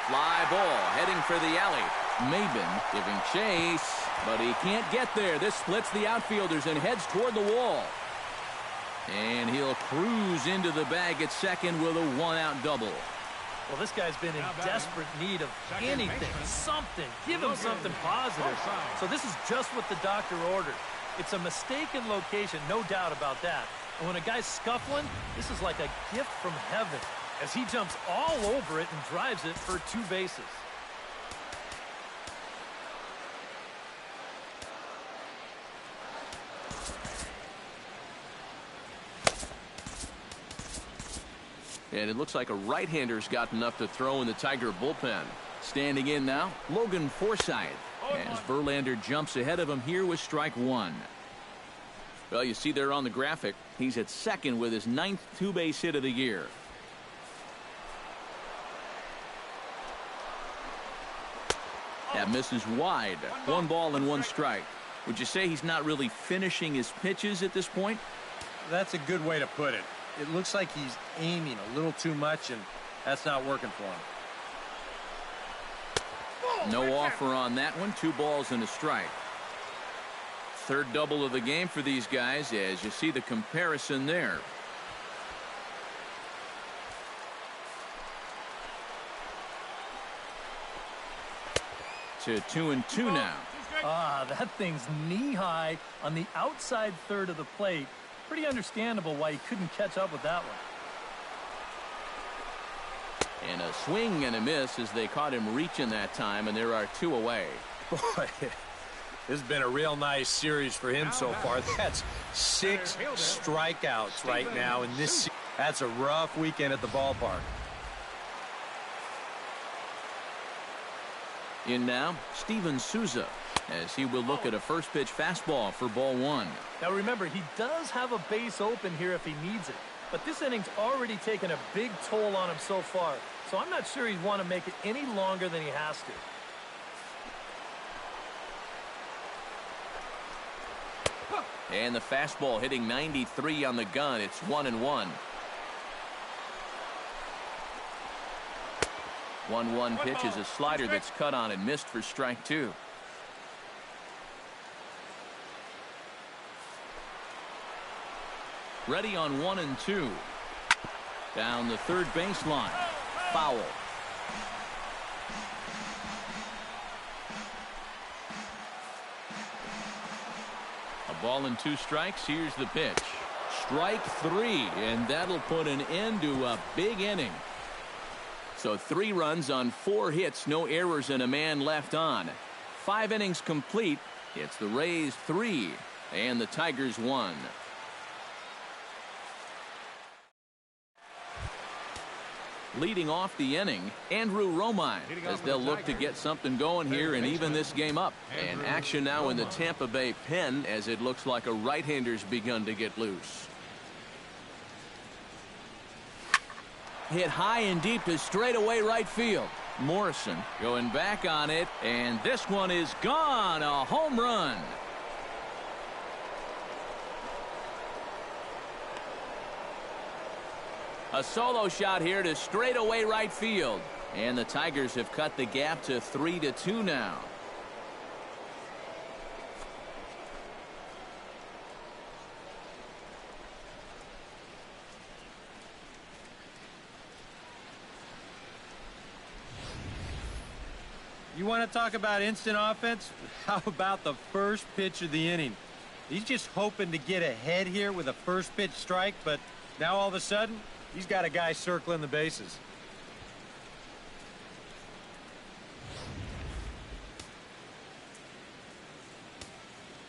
Fly ball heading for the alley. Maben giving chase, but he can't get there. This splits the outfielders and heads toward the wall. And he'll cruise into the bag at second with a one-out double. Well, this guy's been in desperate need of anything, something. Give him something positive. So this is just what the doctor ordered. It's a mistaken location, no doubt about that. And when a guy's scuffling, this is like a gift from heaven as he jumps all over it and drives it for 2 bases. And it looks like a right-hander's got enough to throw in the Tiger bullpen. Standing in now, Logan Forsythe, as Verlander jumps ahead of him here with strike 1. Well, you see there on the graphic, he's at second with his 9th 2-base hit of the year. That misses wide. 1 ball and 1 strike. Would you say he's not really finishing his pitches at this point? That's a good way to put it. It looks like he's aiming a little too much, and that's not working for him. No offer on that one. 2 balls and a strike. 3rd double of the game for these guys, as you see the comparison there. To 2-2 now. That thing's knee-high on the outside third of the plate. Pretty understandable why he couldn't catch up with that one. And a swing and a miss as they caught him reaching that time, and there are 2 away. Boy, this has been a real nice series for him so far. That's 6 strikeouts right now in this series. That's a rough weekend at the ballpark. In now, Steven Souza, as he will look at a first pitch fastball for ball 1. Now remember, he does have a base open here if he needs it. But this inning's already taken a big toll on him so far. So I'm not sure he'd want to make it any longer than he has to. And the fastball hitting 93 on the gun. It's 1-1. 1-1 pitch is a slider that's cut on and missed for strike 2. Ready on 1-2. Down the third baseline. Foul. A ball and 2 strikes. Here's the pitch. Strike 3, and that'll put an end to a big inning. So 3 runs on 4 hits, no errors, and a man left on. 5 innings complete. It's the Rays 3 and the Tigers 1. Leading off the inning, Andrew Romine, as they'll look to get something going here and even this game up. And action now in the Tampa Bay pen, as it looks like a right-hander's begun to get loose. Hit high and deep to straightaway right field. Morrison going back on it, and this one is gone. A home run. A solo shot here to straightaway right field. And the Tigers have cut the gap to 3-2 now. You want to talk about instant offense? How about the first pitch of the inning? He's just hoping to get ahead here with a first pitch strike, but now all of a sudden, he's got a guy circling the bases.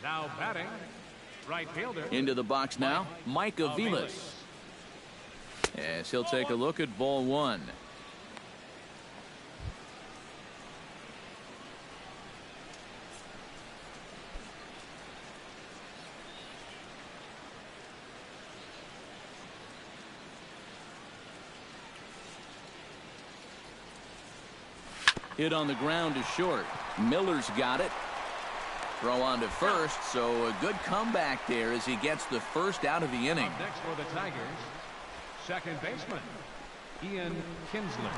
Now batting, right fielder. Into the box now, Mike Aviles. As he'll take a look at ball 1. Hit on the ground to short. Miller's got it. Throw on to first, so a good comeback there as he gets the first out of the inning. Up next for the Tigers, second baseman, Ian Kinsler.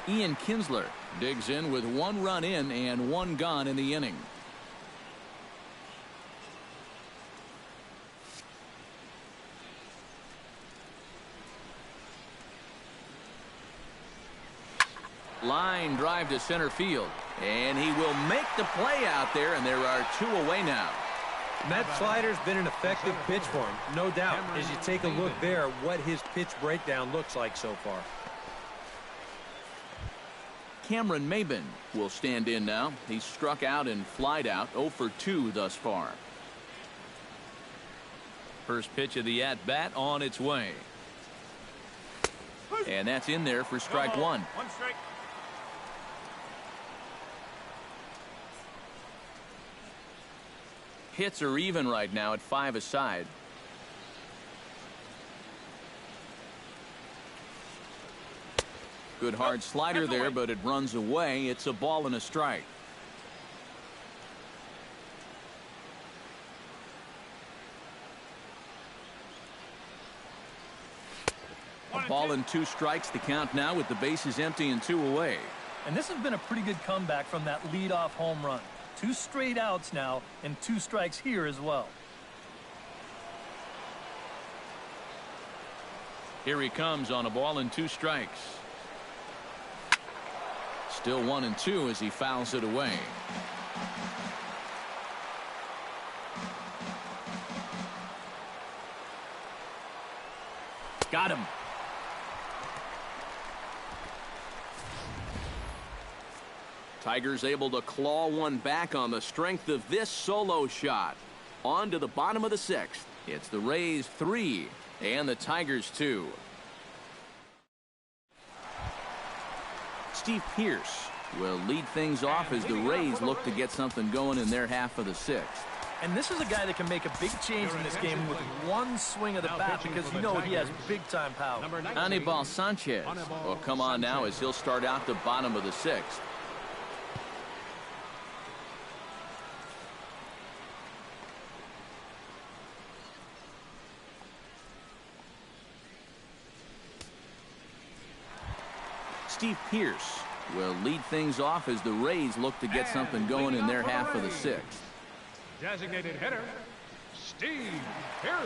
Ian Kinsler digs in with 1 run in and 1 gone in the inning. Line drive to center field. And he will make the play out there, and there are 2 away now. And that slider's been an effective pitch for him, no doubt, as you take a look there at what his pitch breakdown looks like so far. Cameron Maybin will stand in now. He's struck out and flied out 0 for 2 thus far. First pitch of the at-bat on its way. And that's in there for strike 1. 1 strike. Hits are even right now at 5 aside. Good hard slider there, but it runs away. It's a ball and a strike. A ball and 2 strikes, the count now with the bases empty and 2 away. And this has been a pretty good comeback from that leadoff home run. 2 straight outs now and 2 strikes here as well. Here he comes on a ball and 2 strikes. Still 1 and 2 as he fouls it away. Got him. Tigers able to claw one back on the strength of this solo shot. On to the bottom of the 6th. It's the Rays 3 and the Tigers 2. Steve Pearce will lead things off as the Rays look to get something going in their half of the 6th. And this is a guy that can make a big change in this game with one swing of the bat, because you know he has big-time power. Anibal Sanchez will come on now as he'll start out the bottom of the 6th. Steve Pearce will lead things off as the Rays look to get something going in their half of the 6th. Designated hitter, Steve Pearce.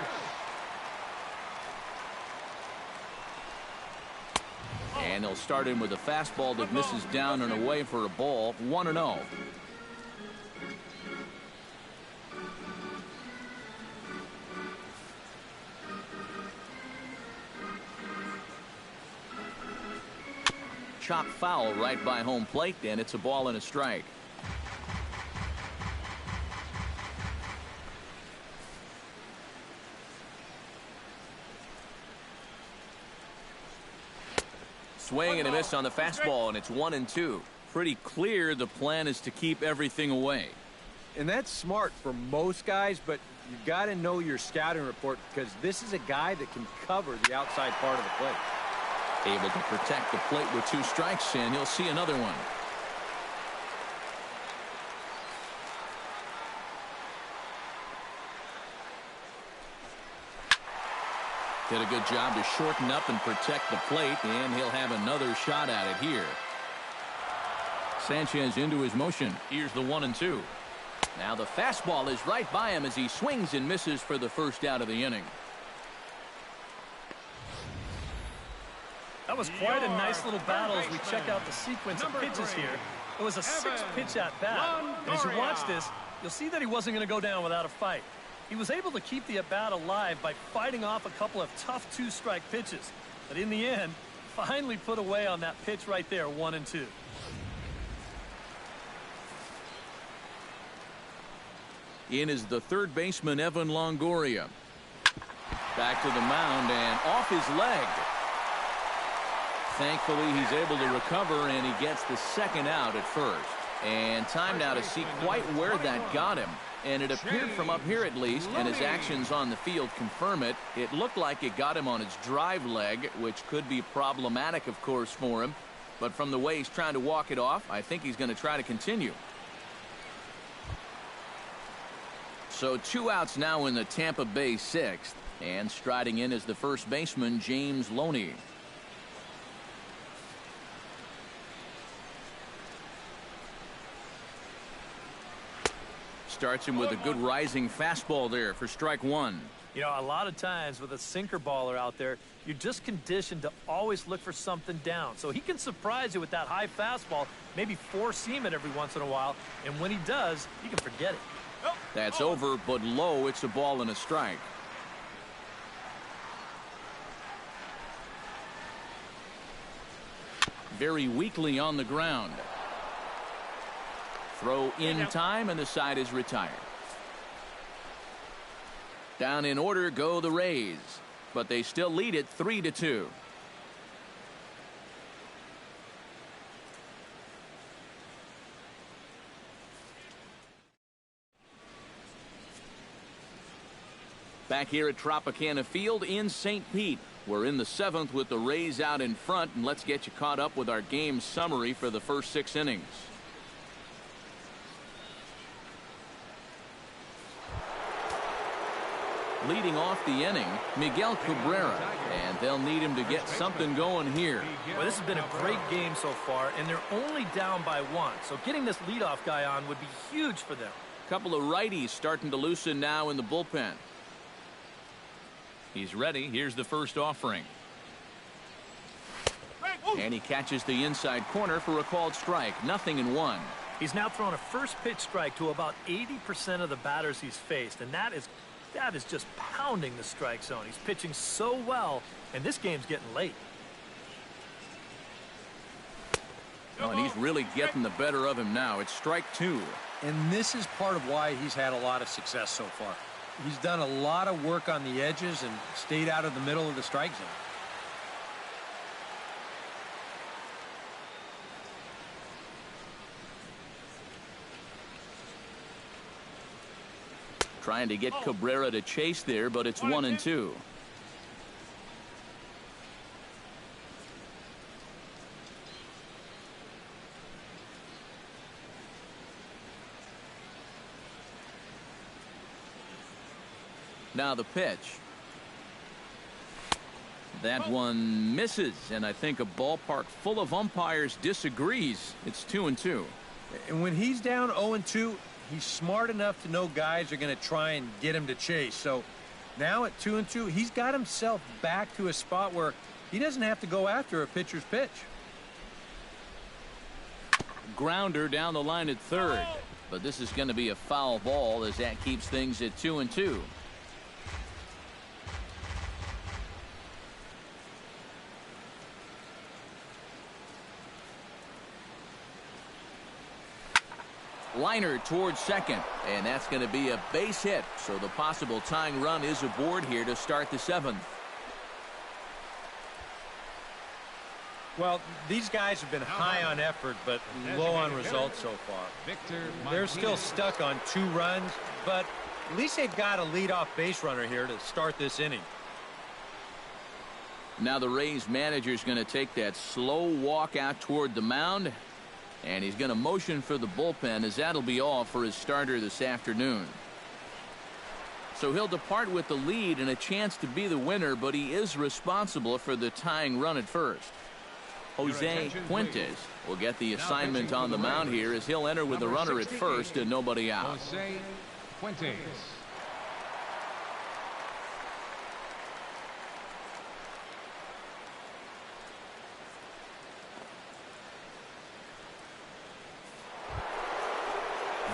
And he'll start in with a fastball that misses down and away for a ball. 1-0. Chop foul right by home plate, and it's a ball and a strike. Swing and a miss on the fastball, and it's 1-2. Pretty clear the plan is to keep everything away. And that's smart for most guys, but you got to know your scouting report, because this is a guy that can cover the outside part of the plate. Able to protect the plate with 2 strikes, and he'll see another one. Did a good job to shorten up and protect the plate, and he'll have another shot at it here. Sanchez into his motion. Here's the 1-2. Now the fastball is right by him as he swings and misses for the first out of the inning. That was quite a nice little battle as we check out the sequence of pitches here. It was a 6-pitch at bat. And as you watch this, you'll see that he wasn't going to go down without a fight. He was able to keep the at-bat alive by fighting off a couple of tough 2-strike pitches. But in the end, finally put away on that pitch right there, 1-2. In is the third baseman, Evan Longoria. Back to the mound and off his leg. Thankfully, he's able to recover, and he gets the second out at first. And time now to see quite where that got him. And it appeared from up here at least, and his actions on the field confirm it. It looked like it got him on his drive leg, which could be problematic, of course, for him. But from the way he's trying to walk it off, I think he's going to try to continue. So 2 outs now in the Tampa Bay 6th. And striding in is the first baseman, James Loney. Starts him with a good rising fastball there for strike 1. You know, a lot of times with a sinker baller out there, you're just conditioned to always look for something down. So he can surprise you with that high fastball, maybe four-seam it every once in a while, and when he does, you can forget it. That's over, but low. It's a ball and a strike. Very weakly on the ground. Throw in time, and the side is retired. Down in order go the Rays, but they still lead it 3-2. Back here at Tropicana Field in St. Pete. We're in the 7th with the Rays out in front, and let's get you caught up with our game summary for the first 6 innings. Leading off the inning, Miguel Cabrera, and they'll need him to get something going here. Well, this has been a great game so far, and they're only down by 1, so getting this leadoff guy on would be huge for them. Couple of righties starting to loosen now in the bullpen. He's ready. Here's the first offering. And he catches the inside corner for a called strike. 0-1. He's now thrown a first pitch strike to about 80% of the batters he's faced, and that is just pounding the strike zone. He's pitching so well, and this game's getting late. Oh, and he's really getting the better of him now. It's strike 2. And this is part of why he's had a lot of success so far. He's done a lot of work on the edges and stayed out of the middle of the strike zone. Trying to get Cabrera to chase there, but it's 1-2. Now the pitch. That one misses, and I think a ballpark full of umpires disagrees. It's 2-2. And when he's down 0-2, he's smart enough to know guys are going to try and get him to chase. So now at 2-2, he's got himself back to a spot where he doesn't have to go after a pitcher's pitch. Grounder down the line at third, but this is going to be a foul ball as that keeps things at 2-2. Liner towards second, and that's going to be a base hit, so the possible tying run is aboard here to start the 7th. Well, these guys have been high on effort but low on results so far. They're still stuck on 2 runs, but at least they've got a leadoff base runner here to start this inning. Now the Rays manager is going to take that slow walk out toward the mound, and he's going to motion for the bullpen, as that'll be all for his starter this afternoon. So he'll depart with the lead and a chance to be the winner, but he is responsible for the tying run at first. Jose Fuentes will get the assignment on the mound here, as he'll enter with the runner at first and nobody out. Jose Fuentes.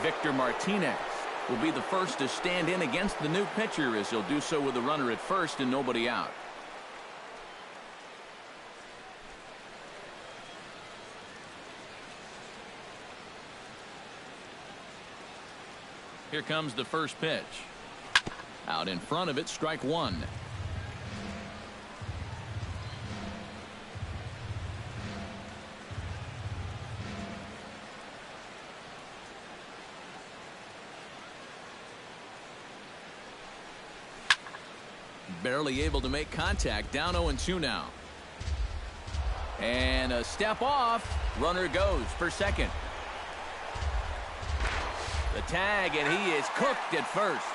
Victor Martinez will be the first to stand in against the new pitcher, as he'll do so with the runner at first and nobody out. Here comes the first pitch. Out in front of it, strike 1. Barely able to make contact. Down 0-2 now. And a step off. Runner goes for second. The tag, and he is cooked at first.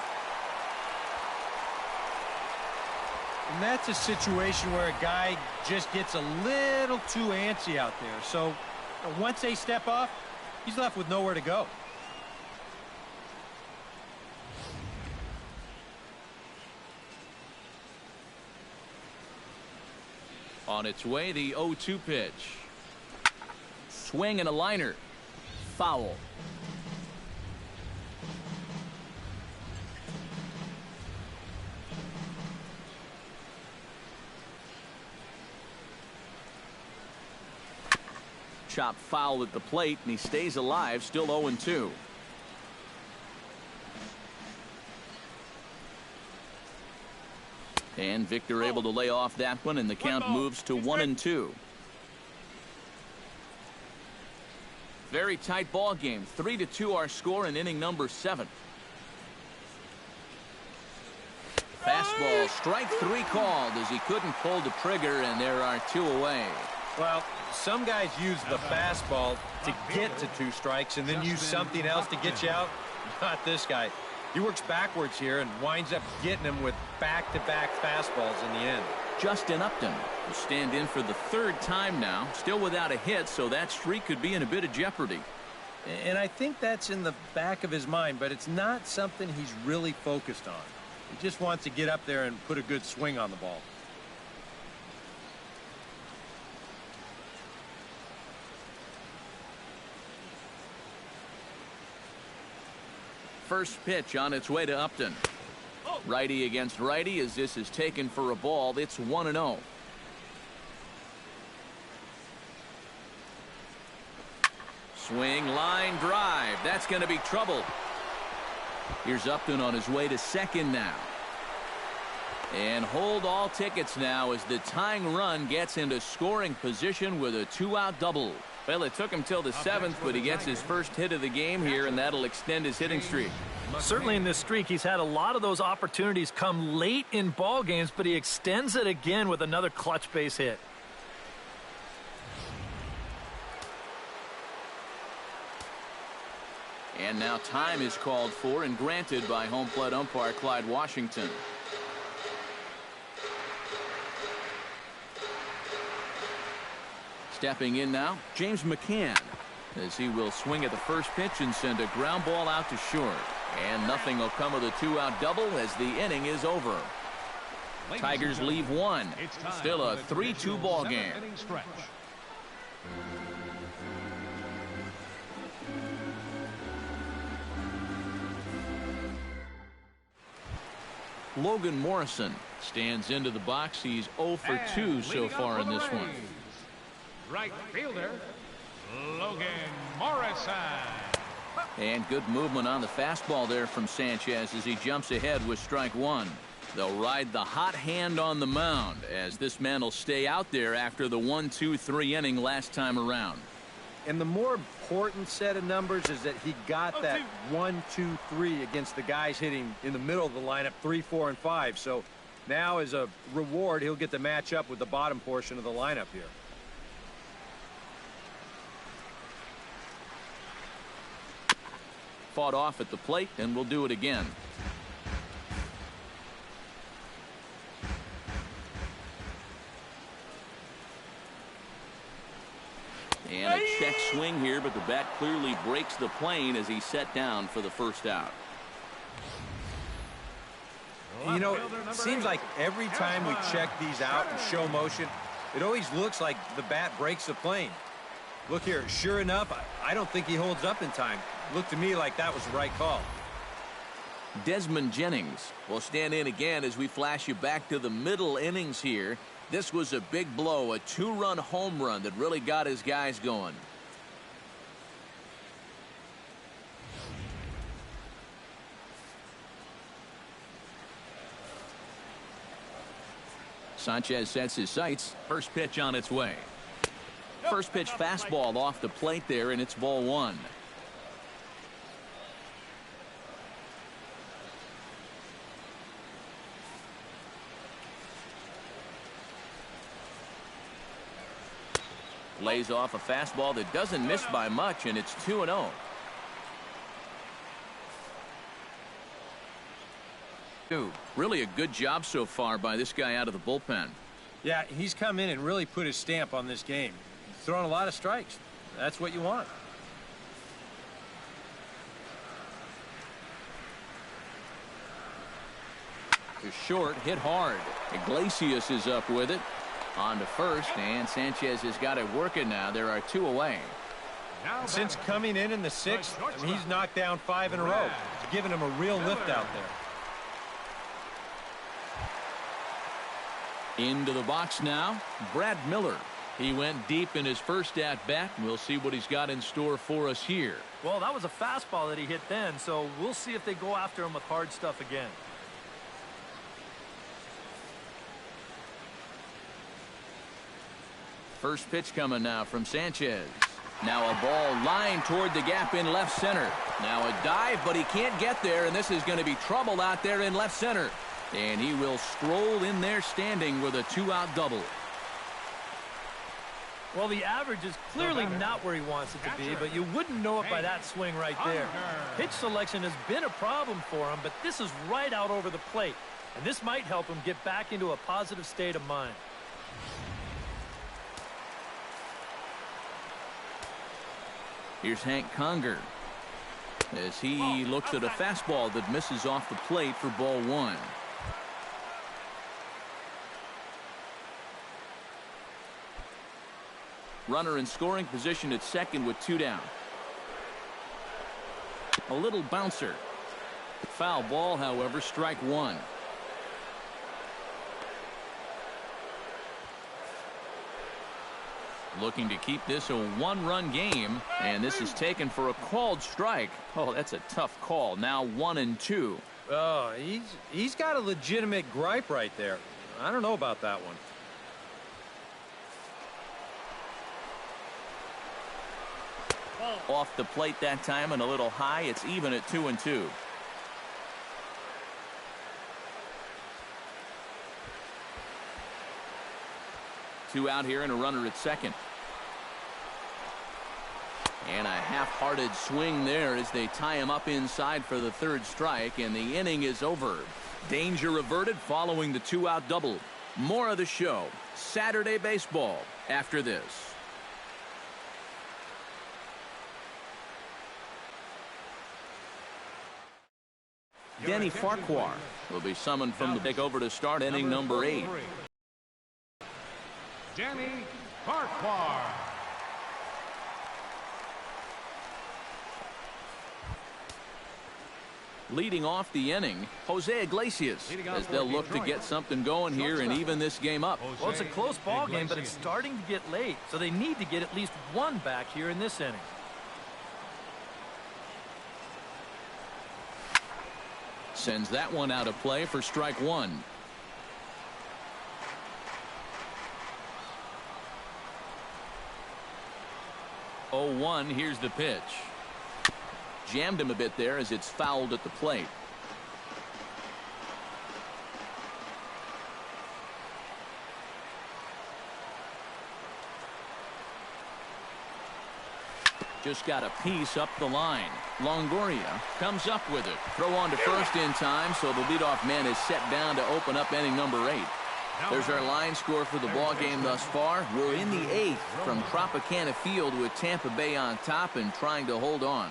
And that's a situation where a guy just gets a little too antsy out there. So once they step off, he's left with nowhere to go. On its way, the 0-2 pitch. Swing and a liner. Foul. Chop foul at the plate, and he stays alive, still 0-2. And Victor able to lay off that one, and the count moves to 1-2. Very tight ball game. 3-2 our score in inning number 7. Fastball, strike 3 called as he couldn't pull the trigger, and there are 2 away. Well, some guys use the fastball to get to 2 strikes and then use something else to get you out. Not this guy. He works backwards here and winds up getting him with back-to-back fastballs in the end. Justin Upton will stand in for the 3rd time now, still without a hit, so that streak could be in a bit of jeopardy. And I think that's in the back of his mind, but it's not something he's really focused on. He just wants to get up there and put a good swing on the ball. First pitch on its way to Upton. Righty against righty as this is taken for a ball. It's 1-0. Swing, line, drive. That's going to be trouble. Here's Upton on his way to second now. And hold all tickets now as the tying run gets into scoring position with a 2-out double. Well, it took him till the 7th, but he gets his first hit of the game here, and that'll extend his hitting streak. Certainly in this streak, he's had a lot of those opportunities come late in ball games, but he extends it again with another clutch base hit. And now time is called for and granted by home plate umpire Clyde Washington. Stepping in now, James McCann, as he will swing at the first pitch and send a ground ball out to short. And nothing will come of the 2-out double as the inning is over. Tigers leave 1. Still a 3-2 ball game. Logan Morrison stands into the box. He's 0 for 2 so far in this one. Right fielder, Logan Morrison. And good movement on the fastball there from Sanchez as he jumps ahead with strike 1. They'll ride the hot hand on the mound as this man will stay out there after the 1-2-3 inning last time around. And the more important set of numbers is that he got that 1-2-3 against the guys hitting in the middle of the lineup 3, 4, and 5. So now as a reward, he'll get to match up with the bottom portion of the lineup here. Fought off at the plate, and we'll do it again. And a check swing here, but the bat clearly breaks the plane as he's set down for the first out. You know, it seems like every time we check these out and show motion, it always looks like the bat breaks the plane. Look here, sure enough, I don't think he holds up in time. Looked to me like that was the right call. Desmond Jennings will stand in again as we flash you back to the middle innings here. This was a big blow, a 2-run home run that really got his guys going. Sanchez sets his sights. First pitch on its way. First pitch fastball off the plate there, and it's ball 1. Lays off a fastball that doesn't miss by much, and it's 2-0. Really a good job so far by this guy out of the bullpen. Yeah, he's come in and really put his stamp on this game. He's thrown a lot of strikes. That's what you want. To short, hit hard. Iglesias is up with it. On to first, and Sanchez has got it working now. There are 2 away. Since coming in the 6th, he's knocked down 5 in a row. It's given him a real lift out there. Into the box now, Brad Miller. He went deep in his first at-bat. We'll see what he's got in store for us here. Well, that was a fastball that he hit then, so we'll see if they go after him with hard stuff again. First pitch coming now from Sanchez. Now a ball lined toward the gap in left center. Now a dive, but he can't get there, and this is going to be trouble out there in left center. And he will stroll in there standing with a 2-out double. Well, the average is clearly not where he wants it to be, but you wouldn't know it by that swing right there. Pitch selection has been a problem for him, but this is right out over the plate. And this might help him get back into a positive state of mind. Here's Hank Conger as he looks at a fastball that misses off the plate for ball 1. Runner in scoring position at second with 2 down. A little bouncer. Foul ball, however, strike 1. Looking to keep this a 1-run game, and this is taken for a called strike. Oh, that's a tough call. Now 1-2. Oh, he's got a legitimate gripe right there. I don't know about that one. Off the plate that time and a little high. It's even at 2-2. Two out here and a runner at second. And a half-hearted swing there as they tie him up inside for the 3rd strike, and the inning is over. Danger averted following the 2-out double. More of the show, Saturday baseball, after this. Denny Farquhar will be summoned from the deck over to start inning number 8. Denny Farquhar. Leading off the inning, Jose Iglesias, as they'll look to get something going here and even this game up. Well, it's a close ball game, but it's starting to get late, so they need to get at least 1 back here in this inning. Sends that one out of play for strike 1. Oh, 1, here's the pitch. Jammed him a bit there as it's fouled at the plate. Just got a piece up the line. Longoria comes up with it. Throw on to first in time, so the leadoff man is set down to open up inning number 8. There's our line score for the ball game thus far. We're in the 8th from Tropicana Field with Tampa Bay on top and trying to hold on.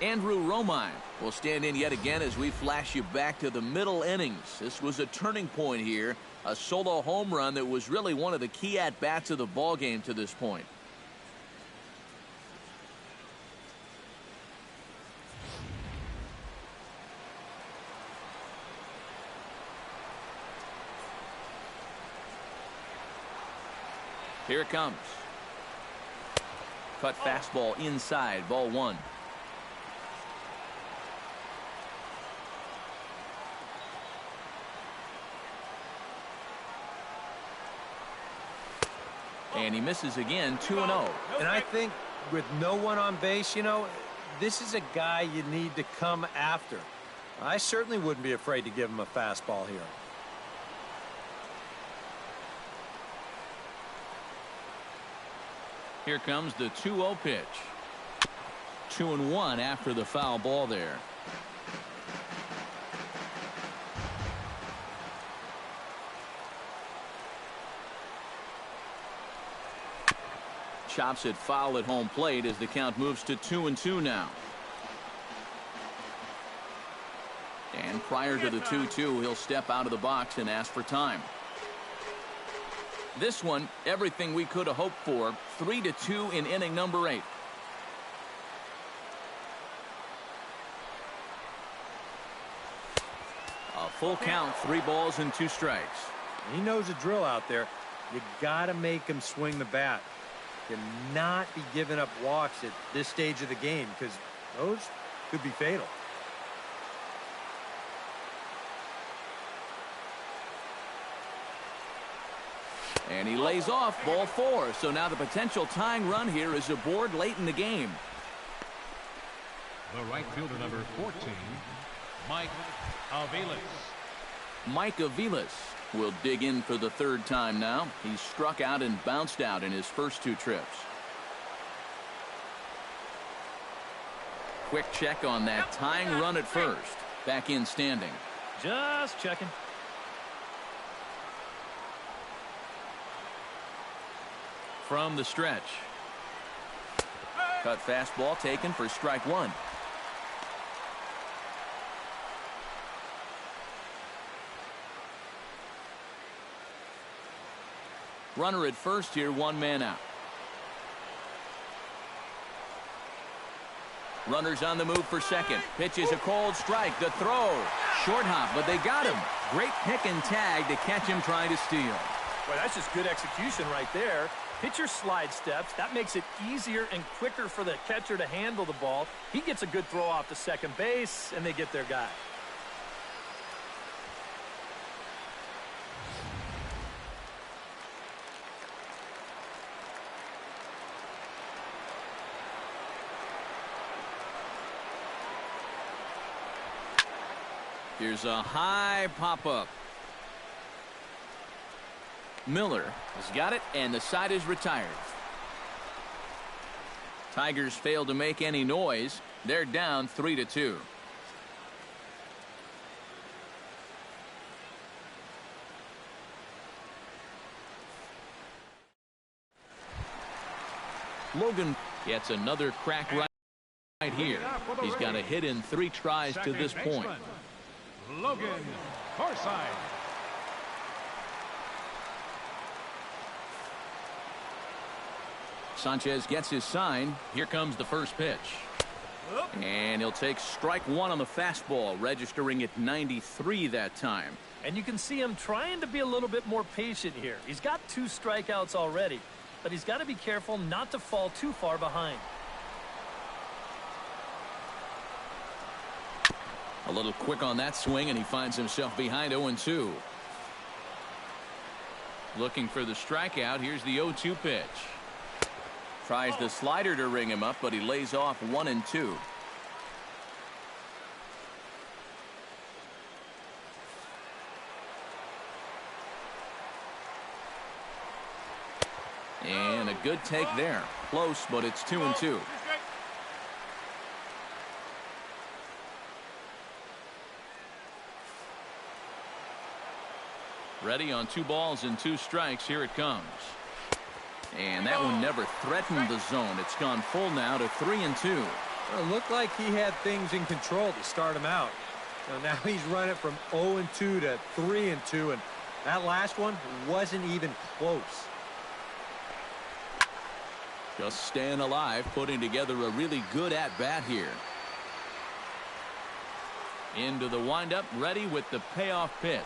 Andrew Romine will stand in yet again as we flash you back to the middle innings. This was a turning point here. A solo home run that was really one of the key at-bats of the ball game to this point. Here it comes. Cut fastball inside, ball 1. And he misses again, 2-0. And I think with no one on base, you know, this is a guy you need to come after. I certainly wouldn't be afraid to give him a fastball here. Here comes the 2-0 pitch. 2-1 after the foul ball there. Chops it foul at home plate as the count moves to 2-2 now. And And prior to the 2-2, he'll step out of the box and ask for time. This one, everything we could have hoped for. 3-2 in inning number 8. A full count, 3 balls and 2 strikes. He knows the drill out there. You got to make him swing the bat. Cannot be giving up walks at this stage of the game, because those could be fatal. And he lays off, ball 4. So now the potential tying run here is aboard late in the game. The right fielder, number 14, Mike Aviles. Mike Aviles will dig in for the 3rd time now. He's struck out and bounced out in his first 2 trips. Quick check on that tying run at first. Back in standing. Just checking. From the stretch. Cut fastball taken for strike 1. Runner at first here, 1 man out. Runners on the move for second. Pitch is a cold strike. The throw. Short hop, but they got him. Great pick and tag to catch him trying to steal. Well, that's just good execution right there. Pitcher slide steps. That makes it easier and quicker for the catcher to handle the ball. He gets a good throw off to second base, and they get their guy. Here's a high pop-up. Miller has got it, and the side is retired. Tigers failed to make any noise. They're down 3-2. Logan gets another crack right here. He's got a hit in 3 tries to this point. Logan Forsythe. Sanchez gets his sign. Here comes the first pitch. And he'll take strike 1 on the fastball, registering at 93 that time. And you can see him trying to be a little bit more patient here. He's got 2 strikeouts already, but he's got to be careful not to fall too far behind. A little quick on that swing, and he finds himself behind 0-2. Looking for the strikeout. Here's the 0-2 pitch. Tries the slider to ring him up, but he lays off 1-2. And a good take there. Close, but it's 2-2. Ready on 2 balls and 2 strikes. Here it comes. And that one never threatened the zone. It's gone full now to 3-2. Well, it looked like he had things in control to start him out. Now he's running from 0-2 to 3-2, and that last one wasn't even close. Just staying alive, putting together a really good at-bat here. Into the windup, ready with the payoff pitch.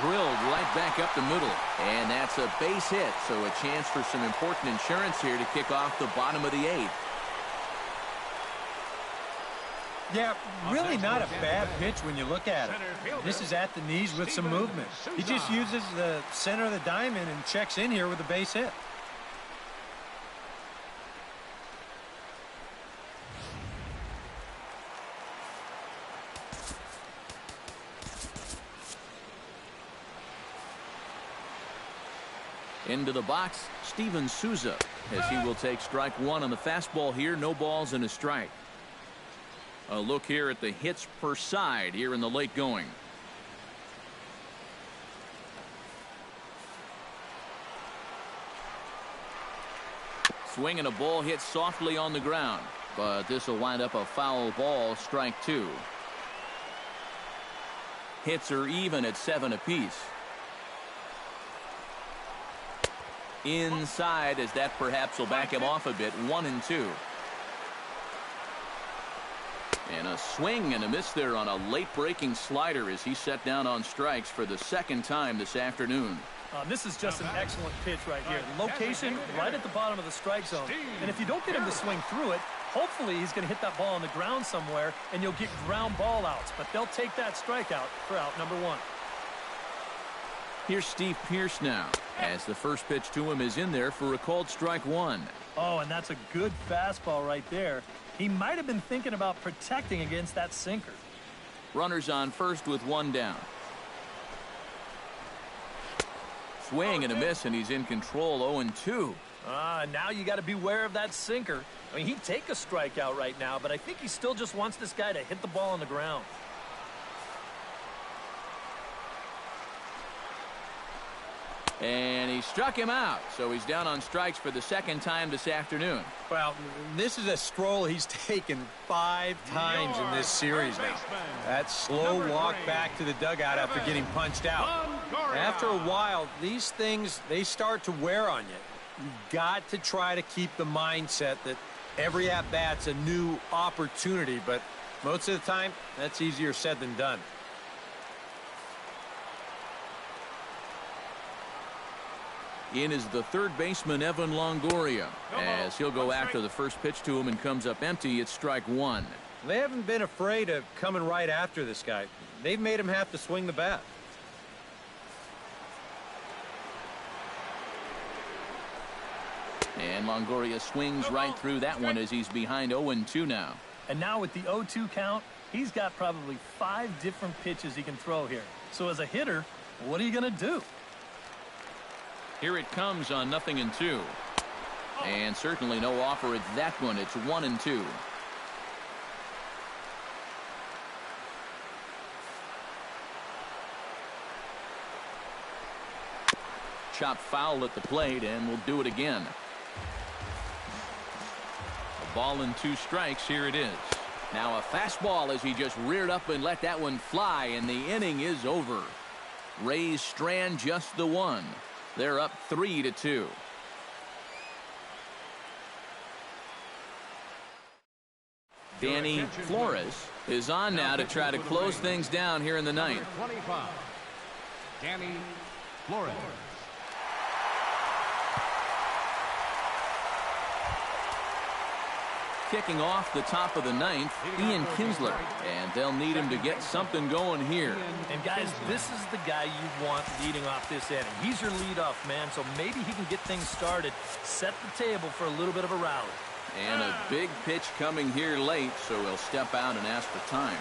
Drilled right back up the middle, and that's a base hit, so a chance for some important insurance here to kick off the bottom of the 8th. Yeah, really not a bad pitch when you look at it. This is at the knees with some movement. He just uses the center of the diamond and checks in here with a base hit. Into the box, Steven Souza, as he will take strike 1 on the fastball here. No balls and a strike. A look here at the hits per side here in the late going. Swing and a ball hit softly on the ground, but this will wind up a foul ball, strike 2. Hits are even at 7 apiece. Inside, as that perhaps will back him off a bit. 1-2. And a swing and a miss there on a late breaking slider as he set down on strikes for the second time this afternoon. This is just an excellent pitch right here. Location right at the bottom of the strike zone. And if you don't get him to swing through it, hopefully he's going to hit that ball on the ground somewhere and you'll get ground ball outs. But they'll take that strikeout for out number 1. Here's Steve Pearce now, as the first pitch to him is in there for a called strike 1. Oh, and that's a good fastball right there. He might have been thinking about protecting against that sinker. Runners on first with 1 down. Swing and a miss, and he's in control. 0-2. Now you got to beware of that sinker. I mean, he'd take a strikeout right now, but I think he still just wants this guy to hit the ball on the ground. And he struck him out, so he's down on strikes for the second time this afternoon. Well, this is a stroll he's taken 5 times in this series now. That slow walk back to the dugout after getting punched out. After a while, these things, they start to wear on you. You've got to try to keep the mindset that every at-bat's a new opportunity, but most of the time, that's easier said than done. In is the third baseman, Evan Longoria, as he'll go after the first pitch to him and comes up empty. It's strike 1. They haven't been afraid of coming right after this guy. They've made him have to swing the bat. And Longoria swings right through that one as he's behind 0-2 now. And now with the 0-2 count, he's got probably 5 different pitches he can throw here. So as a hitter, what are you going to do? Here it comes on 0-2. And certainly no offer at that one. It's 1-2. Chop foul at the plate, and we'll do it again. A ball and 2 strikes. Here it is. Now a fastball as he just reared up and let that one fly, and the inning is over. Rays strand just the 1. They're up 3-2. Danny Flores is on now to try to close things down here in the ninth. 25. Danny Flores. Kicking off the top of the ninth, Ian Kinsler, and they'll need him to get something going here. And guys, this is the guy you want leading off this inning. He's your leadoff man, so maybe he can get things started, set the table for a little bit of a rally. And a big pitch coming here late, so he'll step out and ask for time.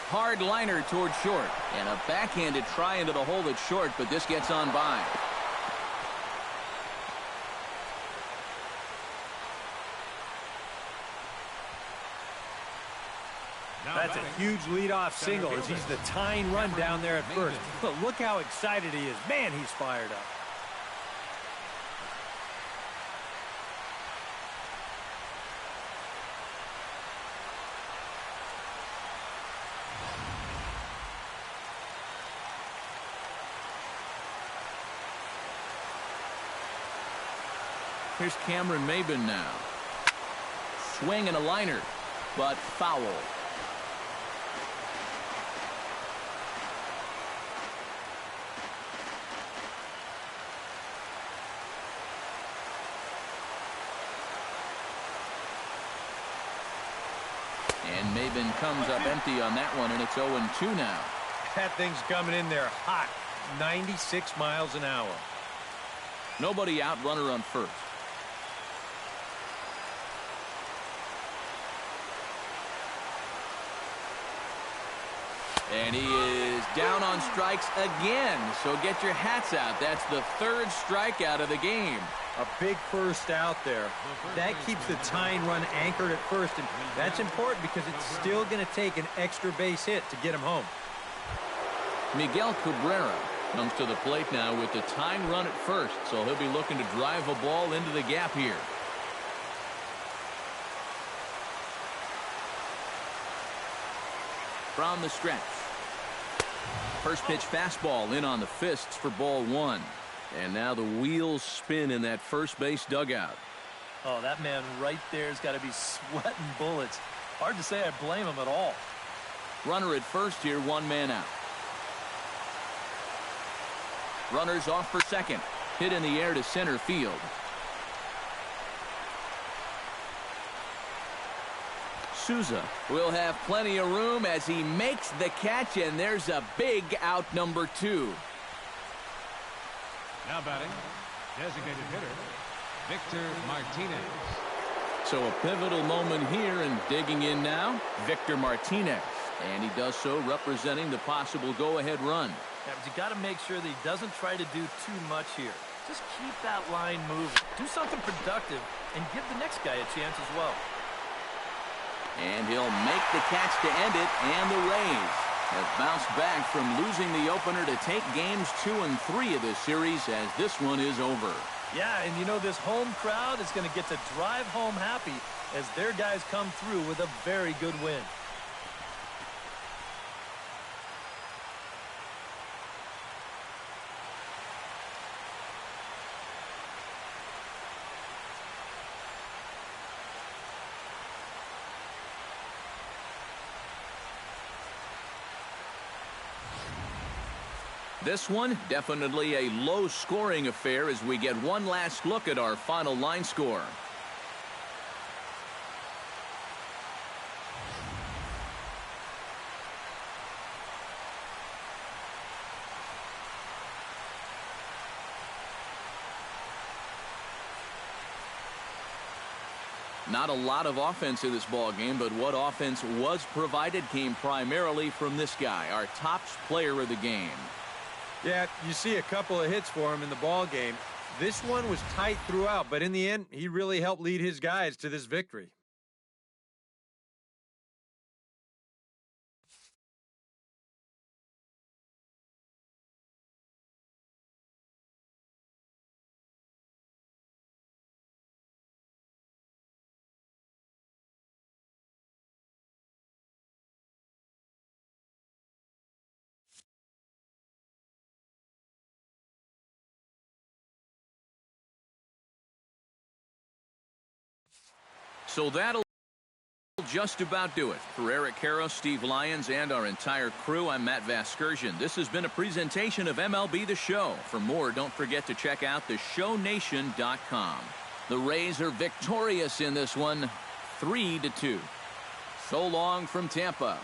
Hard liner toward short, and a backhanded try into the hole at short, but this gets on by. That's a huge leadoff single as he's the tying run down there at first. But look how excited he is. Man, he's fired up. Here's Cameron Maybin now. Swing and a liner, but foul. And Maybin comes up empty on that one, and it's 0-2 now. That thing's coming in there hot. 96 miles an hour. Nobody out, runner on first. And he is down on strikes again. So get your hats out. That's the 3rd strikeout of the game. A big first out there. That keeps the tying run anchored at first, and that's important because it's still going to take an extra base hit to get him home. Miguel Cabrera Comes to the plate now with the tying run at first, so he'll be looking to drive a ball into the gap here. From the stretch. First pitch fastball in on the fists for ball one. And now the wheels spin in that first base dugout. Oh, that man right there has got to be sweating bullets. Hard to say I blame him at all. Runner at first here, one man out. Runners off for second. Hit in the air to center field. Souza will have plenty of room as he makes the catch, and there's a big out, number 2. Now batting, designated hitter, Victor Martinez. So a pivotal moment here, and digging in now, Victor Martinez. And he does so representing the possible go-ahead run. Yeah, but you got to make sure that he doesn't try to do too much here. Just keep that line moving. Do something productive and give the next guy a chance as well. And he'll make the catch to end it, and the Rays have bounced back from losing the opener to take games 2 and 3 of this series as this one is over. Yeah, and you know this home crowd is going to get to drive home happy as their guys come through with a very good win. This one, definitely a low-scoring affair as we get one last look at our final line score. Not a lot of offense in this ball game, but what offense was provided came primarily from this guy, our top player of the game. Yeah, you see a couple of hits for him in the ball game. This one was tight throughout, but in the end, he really helped lead his guys to this victory. So that'll just about do it. For Eric Karros, Steve Lyons, and our entire crew, I'm Matt Vasgersian. This has been a presentation of MLB The Show. For more, don't forget to check out theshownation.com. The Rays are victorious in this one, 3-2. So long from Tampa.